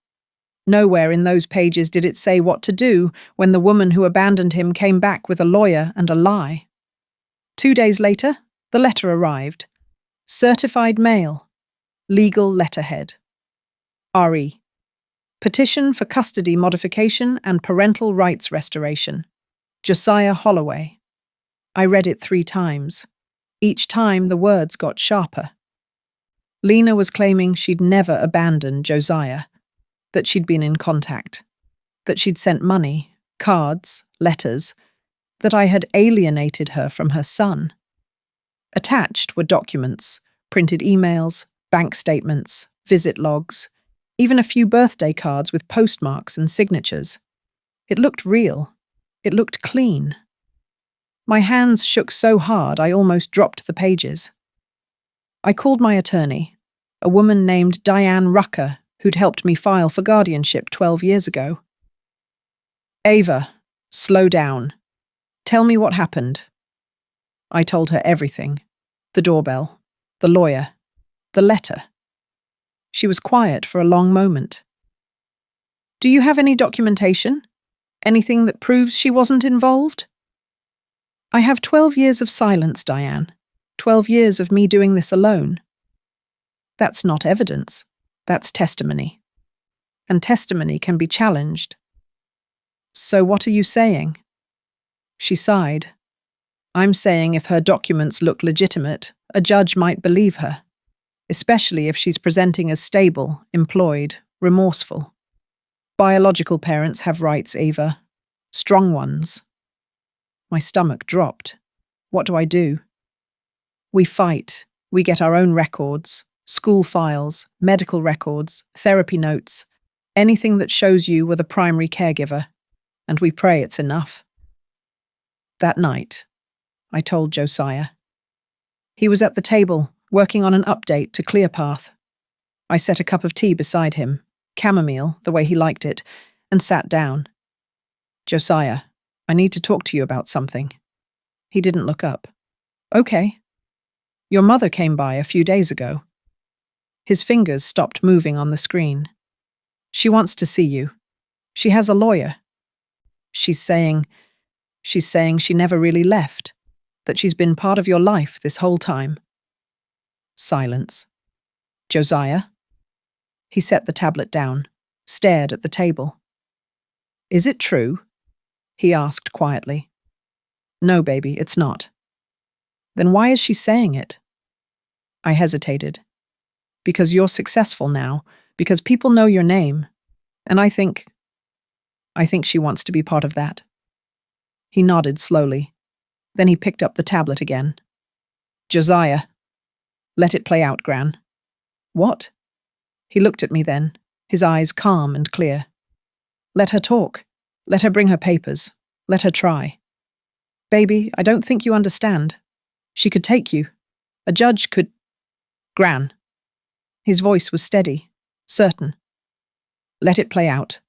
Nowhere in those pages did it say what to do when the woman who abandoned him came back with a lawyer and a lie. 2 days later, the letter arrived. Certified mail. Legal letterhead. RE. Petition for custody modification and parental rights restoration. Josiah Holloway. I read it 3 times. Each time the words got sharper. Lena was claiming she'd never abandoned Josiah, that she'd been in contact, that she'd sent money, cards, letters, that I had alienated her from her son. Attached were documents, printed emails, bank statements, visit logs, even a few birthday cards with postmarks and signatures. It looked real. It looked clean. My hands shook so hard I almost dropped the pages. I called my attorney, a woman named Diane Rucker, who'd helped me file for guardianship 12 years ago. Ava, slow down. Tell me what happened. I told her everything. The doorbell, the lawyer, the letter. She was quiet for a long moment. Do you have any documentation? Anything that proves she wasn't involved? I have 12 years of silence, Diane. 12 years of me doing this alone. That's not evidence. That's testimony. And testimony can be challenged. So what are you saying? She sighed. I'm saying if her documents look legitimate, a judge might believe her, especially if she's presenting as stable, employed, remorseful. Biological parents have rights, Ava. Strong ones. My stomach dropped. What do I do? We fight. We get our own records, school files, medical records, therapy notes, anything that shows you were the primary caregiver, and we pray it's enough. That night, I told Josiah. He was at the table, working on an update to ClearPath. I set a cup of tea beside him, chamomile, the way he liked it, and sat down. Josiah, I need to talk to you about something. He didn't look up. Okay. Your mother came by a few days ago. His fingers stopped moving on the screen. She wants to see you. She has a lawyer. She's saying she never really left, that she's been part of your life this whole time. Silence. Josiah? He set the tablet down, stared at the table. Is it true? He asked quietly. No, baby, it's not. Then why is she saying it? I hesitated. Because you're successful now, because people know your name, and I think she wants to be part of that. He nodded slowly. Then he picked up the tablet again. Josiah. Let it play out, Gran. What? He looked at me then, his eyes calm and clear. Let her talk. Let her bring her papers. Let her try. Baby, I don't think you understand. She could take you. A judge could... Gran. His voice was steady, certain. Let it play out.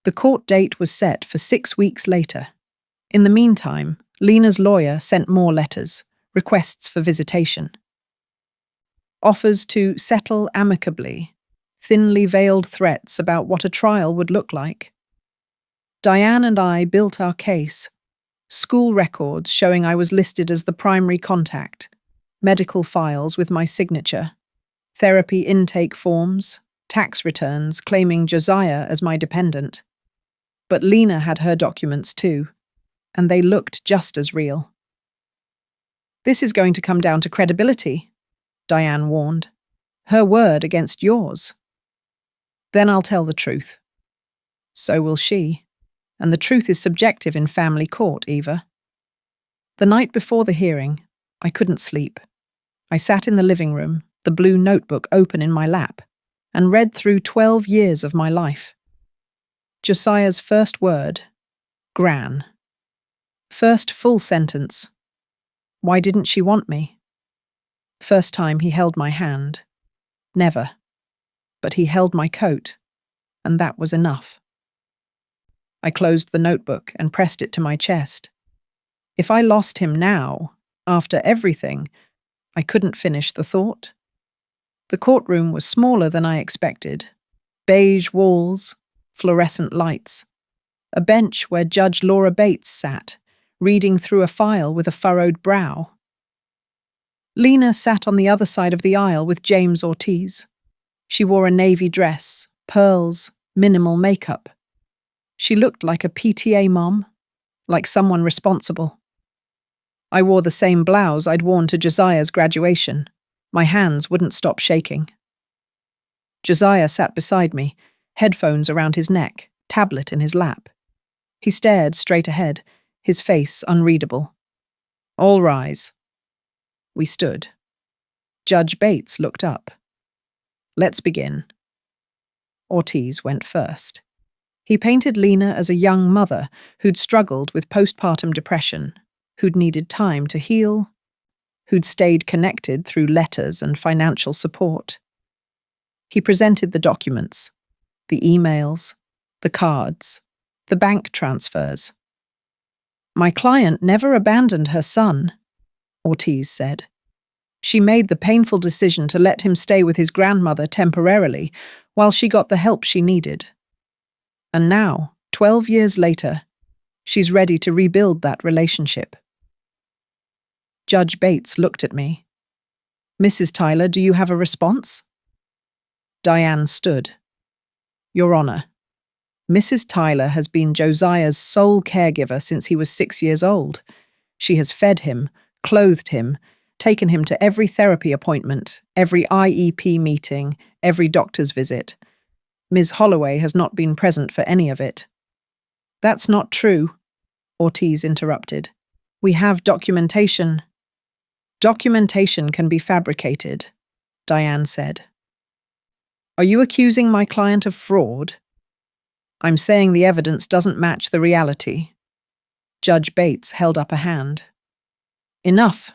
The court date was set for 6 weeks later. In the meantime, Lena's lawyer sent more letters, requests for visitation. Offers to settle amicably, thinly veiled threats about what a trial would look like. Diane and I built our case. School records showing I was listed as the primary contact, medical files with my signature, therapy intake forms, tax returns claiming Josiah as my dependent. But Lena had her documents too, and they looked just as real. This is going to come down to credibility, Diane warned. Her word against yours. Then I'll tell the truth. So will she. And the truth is subjective in family court, Eva. The night before the hearing, I couldn't sleep. I sat in the living room, the blue notebook open in my lap, and read through 12 years of my life. Josiah's first word, Gran. First full sentence, why didn't she want me? First time he held my hand, never. But he held my coat, and that was enough. I closed the notebook and pressed it to my chest. If I lost him now, after everything, I couldn't finish the thought. The courtroom was smaller than I expected. Beige walls, fluorescent lights. A bench where Judge Laura Bates sat, reading through a file with a furrowed brow. Lena sat on the other side of the aisle with James Ortiz. She wore a navy dress, pearls, minimal makeup. She looked like a PTA mom, like someone responsible. I wore the same blouse I'd worn to Josiah's graduation, My hands wouldn't stop shaking. Josiah sat beside me, headphones around his neck, tablet in his lap. He stared straight ahead, his face unreadable. All rise. We stood. Judge Bates looked up. Let's begin. Ortiz went first. He painted Lena as a young mother who'd struggled with postpartum depression, who'd needed time to heal, who'd stayed connected through letters and financial support. He presented the documents, the emails, the cards, the bank transfers. My client never abandoned her son, Ortiz said. She made the painful decision to let him stay with his grandmother temporarily while she got the help she needed. And now, 12 years later, she's ready to rebuild that relationship. Judge Bates looked at me. Mrs. Tyler, do you have a response? Diane stood. Your Honor, Mrs. Tyler has been Josiah's sole caregiver since he was 6 years old. She has fed him, clothed him, taken him to every therapy appointment, every IEP meeting, every doctor's visit. Ms. Holloway has not been present for any of it. That's not true, Ortiz interrupted. We have documentation. Documentation can be fabricated, Diane said. Are you accusing my client of fraud? I'm saying the evidence doesn't match the reality. Judge Bates held up a hand. Enough,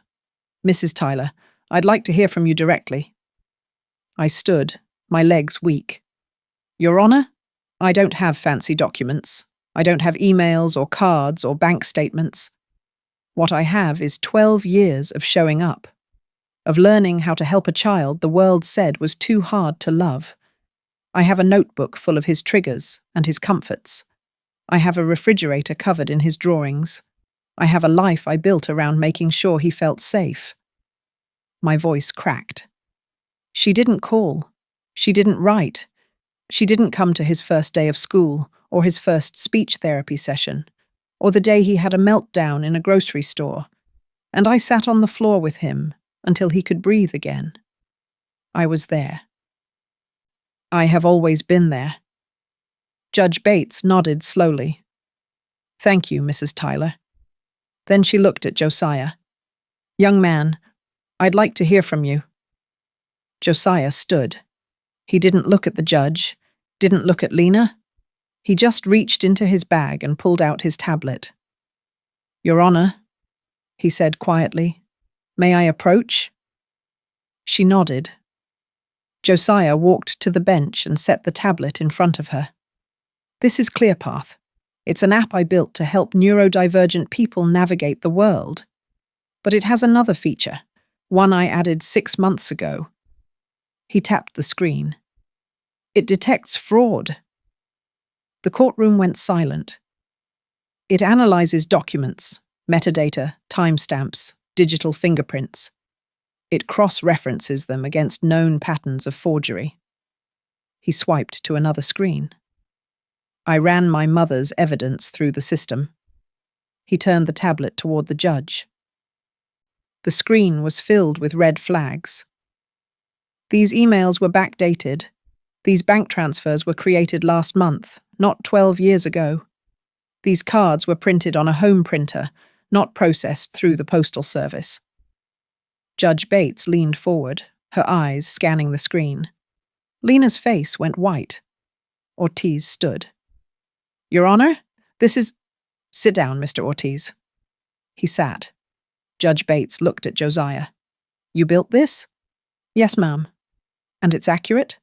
Mrs. Tyler. I'd like to hear from you directly. I stood, my legs weak. Your Honor, I don't have fancy documents. I don't have emails or cards or bank statements. What I have is 12 years of showing up, of learning how to help a child the world said was too hard to love. I have a notebook full of his triggers and his comforts. I have a refrigerator covered in his drawings. I have a life I built around making sure he felt safe. My voice cracked. She didn't call. She didn't write. She didn't come to his first day of school or his first speech therapy session or the day he had a meltdown in a grocery store, and I sat on the floor with him until he could breathe again. I was there. I have always been there. Judge Bates nodded slowly. Thank you, Mrs. Tyler. Then she looked at Josiah. Young man, I'd like to hear from you. Josiah stood. He didn't look at the judge, didn't look at Lena. He just reached into his bag and pulled out his tablet. Your Honor, he said quietly, may I approach? She nodded. Josiah walked to the bench and set the tablet in front of her. This is ClearPath. It's an app I built to help neurodivergent people navigate the world. But it has another feature, one I added 6 months ago. He tapped the screen. It detects fraud. The courtroom went silent. It analyzes documents, metadata, timestamps, digital fingerprints. It cross-references them against known patterns of forgery. He swiped to another screen. I ran my mother's evidence through the system. He turned the tablet toward the judge. The screen was filled with red flags. These emails were backdated. These bank transfers were created last month, not 12 years ago. These cards were printed on a home printer, not processed through the postal service. Judge Bates leaned forward, her eyes scanning the screen. Lena's face went white. Ortiz stood. Your Honor, this is... Sit down, Mr. Ortiz. He sat. Judge Bates looked at Josiah. You built this? Yes, ma'am. And it's accurate?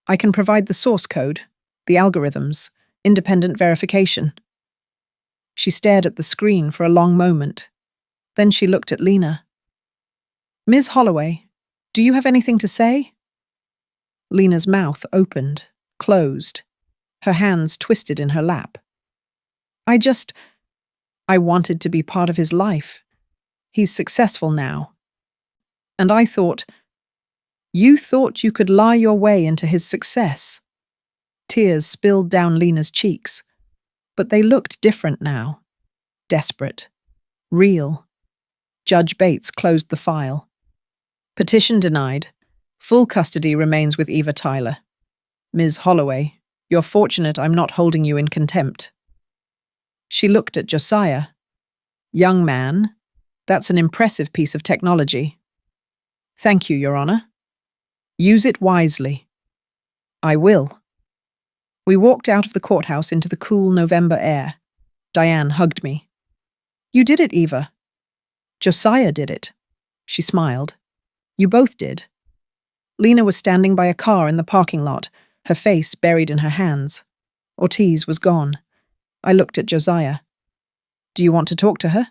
I can provide the source code, the algorithms, independent verification. She stared at the screen for a long moment. Then she looked at Lena. Ms. Holloway, do you have anything to say? Lena's mouth opened, closed. Her hands twisted in her lap. I wanted to be part of his life. He's successful now. And I thought, you thought you could lie your way into his success. Tears spilled down Lena's cheeks, but they looked different now. Desperate. Real. Judge Bates closed the file. Petition denied. Full custody remains with Eva Tyler. Ms. Holloway, you're fortunate I'm not holding you in contempt. She looked at Josiah. Young man, that's an impressive piece of technology. Thank you, Your Honor. Use it wisely. I will. We walked out of the courthouse into the cool November air. Diane hugged me. You did it, Eva. Josiah did it. She smiled. You both did. Lena was standing by a car in the parking lot, her face buried in her hands. Ortiz was gone. I looked at Josiah. Do you want to talk to her?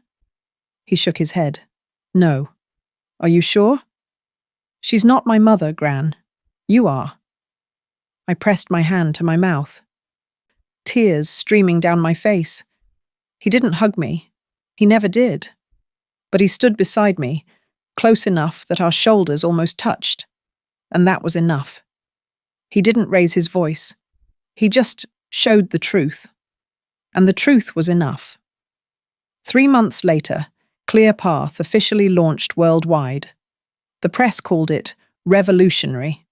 He shook his head. No. Are you sure? She's not my mother, Gran. You are. I pressed my hand to my mouth. Tears streaming down my face. He didn't hug me. He never did. But he stood beside me, close enough that our shoulders almost touched. And that was enough. He didn't raise his voice. He just showed the truth. And the truth was enough. 3 months later, ClearPath officially launched worldwide. The press called it revolutionary.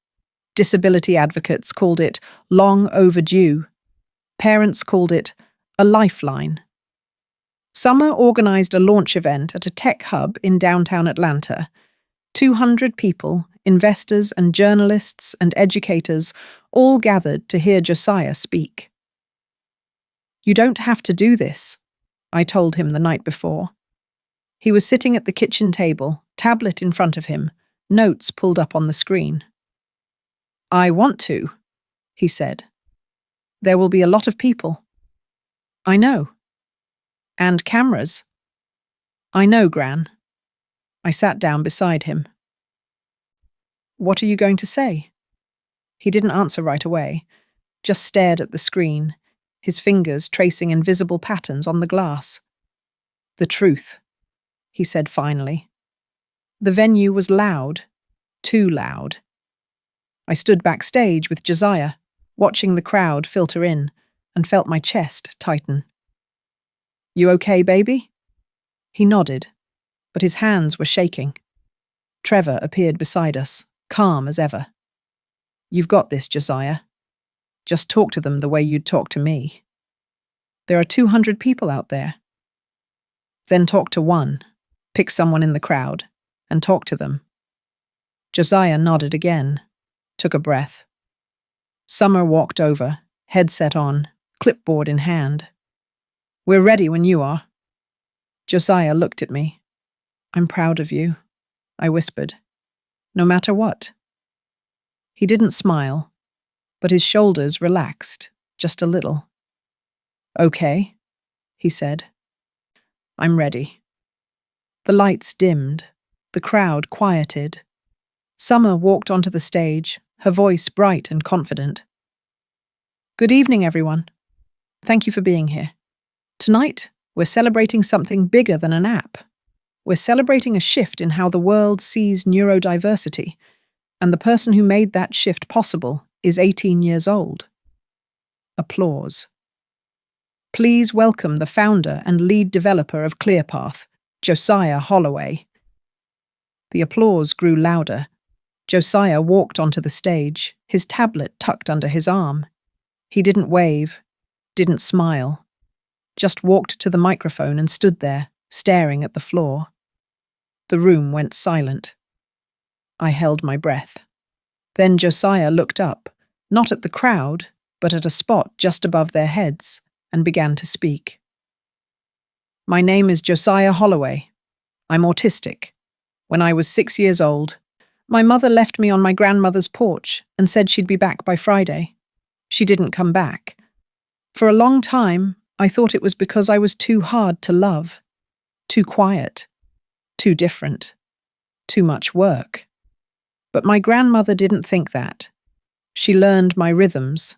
Disability advocates called it long overdue. Parents called it a lifeline. Summer organized a launch event at a tech hub in downtown Atlanta. 200 people, investors and journalists and educators, all gathered to hear Josiah speak. You don't have to do this, I told him the night before. He was sitting at the kitchen table, tablet in front of him, notes pulled up on the screen. I want to, he said. There will be a lot of people. I know. And cameras. I know, Gran. I sat down beside him. What are you going to say? He didn't answer right away, just stared at the screen, his fingers tracing invisible patterns on the glass. The truth, he said finally. The venue was loud, too loud. I stood backstage with Josiah, watching the crowd filter in, and felt my chest tighten. You okay, baby? He nodded, but his hands were shaking. Trevor appeared beside us, calm as ever. You've got this, Josiah. Just talk to them the way you'd talk to me. There are 200 people out there. Then talk to one, pick someone in the crowd, and talk to them. Josiah nodded again, took a breath. Summer walked over, headset on, clipboard in hand. We're ready when you are. Josiah looked at me. I'm proud of you, I whispered. No matter what. He didn't smile, but his shoulders relaxed, just a little. Okay, he said. I'm ready. The lights dimmed, the crowd quieted. Summer walked onto the stage, her voice bright and confident. Good evening, everyone. Thank you for being here. Tonight, we're celebrating something bigger than an app. We're celebrating a shift in how the world sees neurodiversity, and the person who made that shift possible is 18 years old. Applause. Please welcome the founder and lead developer of ClearPath, Josiah Holloway. The applause grew louder. Josiah walked onto the stage, his tablet tucked under his arm. He didn't wave, didn't smile, just walked to the microphone and stood there, staring at the floor. The room went silent. I held my breath. Then Josiah looked up, not at the crowd, but at a spot just above their heads, and began to speak. My name is Josiah Holloway. I'm autistic. When I was 6 years old, my mother left me on my grandmother's porch and said she'd be back by Friday. She didn't come back. For a long time, I thought it was because I was too hard to love, too quiet, too different, too much work. But my grandmother didn't think that. She learned my rhythms.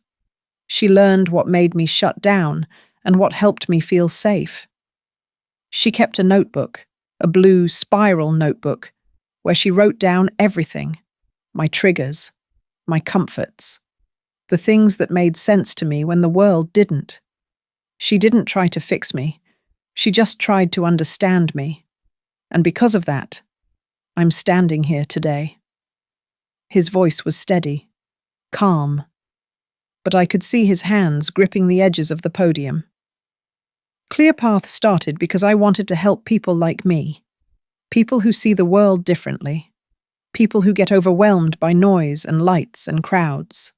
She learned what made me shut down and what helped me feel safe. She kept a notebook, a blue spiral notebook, where she wrote down everything, my triggers, my comforts, the things that made sense to me when the world didn't. She didn't try to fix me. She just tried to understand me. And because of that, I'm standing here today. His voice was steady, calm, but I could see his hands gripping the edges of the podium. ClearPath started because I wanted to help people like me, people who see the world differently, people who get overwhelmed by noise and lights and crowds,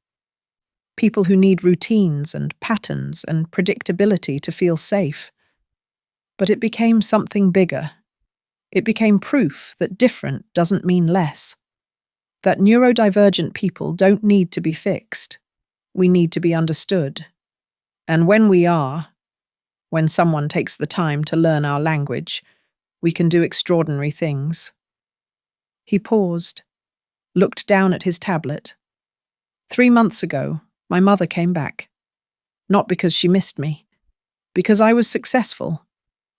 people who need routines and patterns and predictability to feel safe. But it became something bigger. It became proof that different doesn't mean less, that neurodivergent people don't need to be fixed. We need to be understood. And when we are, when someone takes the time to learn our language, we can do extraordinary things. He paused, looked down at his tablet. 3 months ago, my mother came back. Not because she missed me, because I was successful,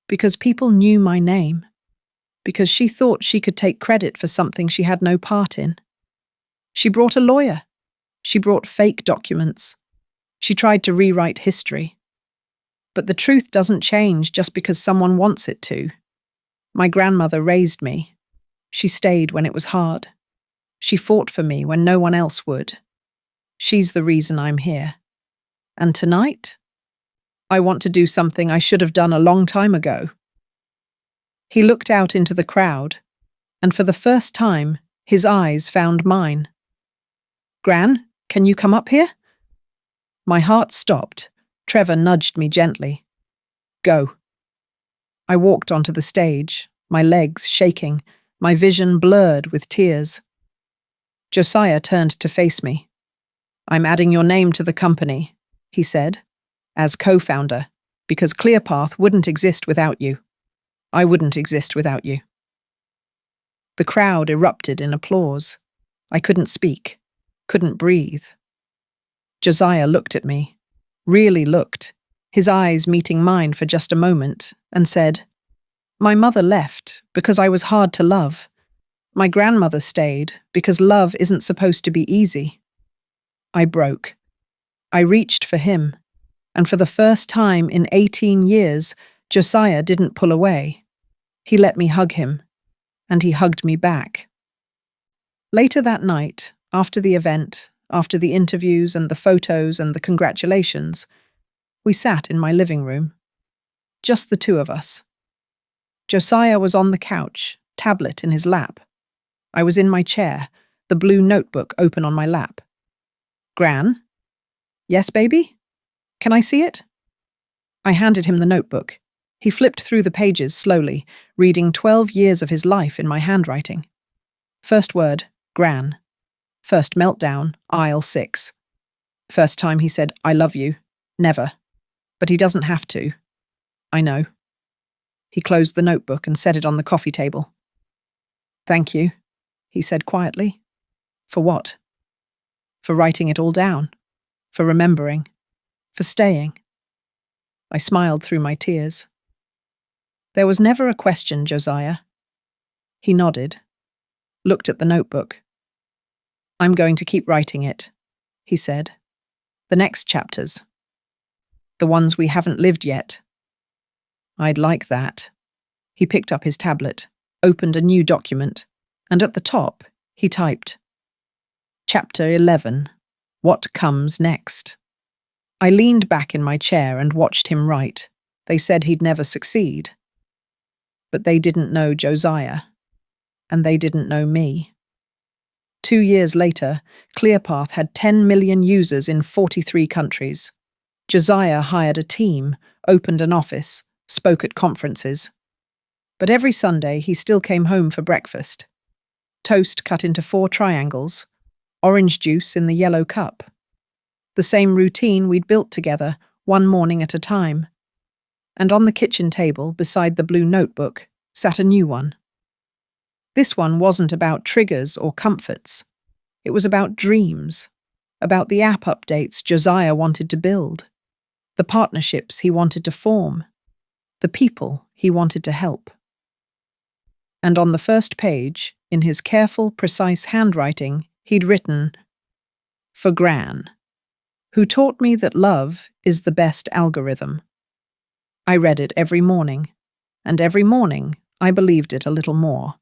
because people knew my name, because she thought she could take credit for something she had no part in. She brought a lawyer. She brought fake documents. She tried to rewrite history. But the truth doesn't change just because someone wants it to. My grandmother raised me. She stayed when it was hard. She fought for me when no one else would. She's the reason I'm here. And tonight, I want to do something I should have done a long time ago. He looked out into the crowd, and for the first time, his eyes found mine. Gran, can you come up here? My heart stopped. Trevor nudged me gently. Go. I walked onto the stage, my legs shaking, my vision blurred with tears. Josiah turned to face me. I'm adding your name to the company, he said, as co-founder, because ClearPath wouldn't exist without you. I wouldn't exist without you. The crowd erupted in applause. I couldn't speak, couldn't breathe. Josiah looked at me, really looked, his eyes meeting mine for just a moment, and said, My mother left because I was hard to love. My grandmother stayed because love isn't supposed to be easy. I broke. I reached for him, and for the first time in 18 years, Josiah didn't pull away. He let me hug him, and he hugged me back. Later that night, after the event, after the interviews and the photos and the congratulations, we sat in my living room. Just the two of us. Josiah was on the couch, tablet in his lap. I was in my chair, the blue notebook open on my lap. Gran? Yes, baby? Can I see it? I handed him the notebook. He flipped through the pages slowly, reading 12 years of his life in my handwriting. First word, Gran. First meltdown, aisle 6. First time he said, I love you. Never. But he doesn't have to. I know. He closed the notebook and set it on the coffee table. Thank you, he said quietly. For what? For writing it all down. For remembering. For staying. I smiled through my tears. There was never a question, Josiah. He nodded, looked at the notebook. I'm going to keep writing it, he said. The next chapters. The ones we haven't lived yet. I'd like that. He picked up his tablet, opened a new document, and at the top, he typed, Chapter 11. What comes next? I leaned back in my chair and watched him write. They said he'd never succeed. But they didn't know Josiah, and they didn't know me. 2 years later, ClearPath had 10 million users in 43 countries. Josiah hired a team, opened an office, spoke at conferences. But every Sunday he still came home for breakfast. Toast cut into 4 triangles, orange juice in the yellow cup. The same routine we'd built together, one morning at a time. And on the kitchen table, beside the blue notebook, sat a new one. This one wasn't about triggers or comforts. It was about dreams, about the app updates Josiah wanted to build, the partnerships he wanted to form, the people he wanted to help. And on the first page, in his careful, precise handwriting, he'd written, For Gran, who taught me that love is the best algorithm. I read it every morning, and every morning I believed it a little more.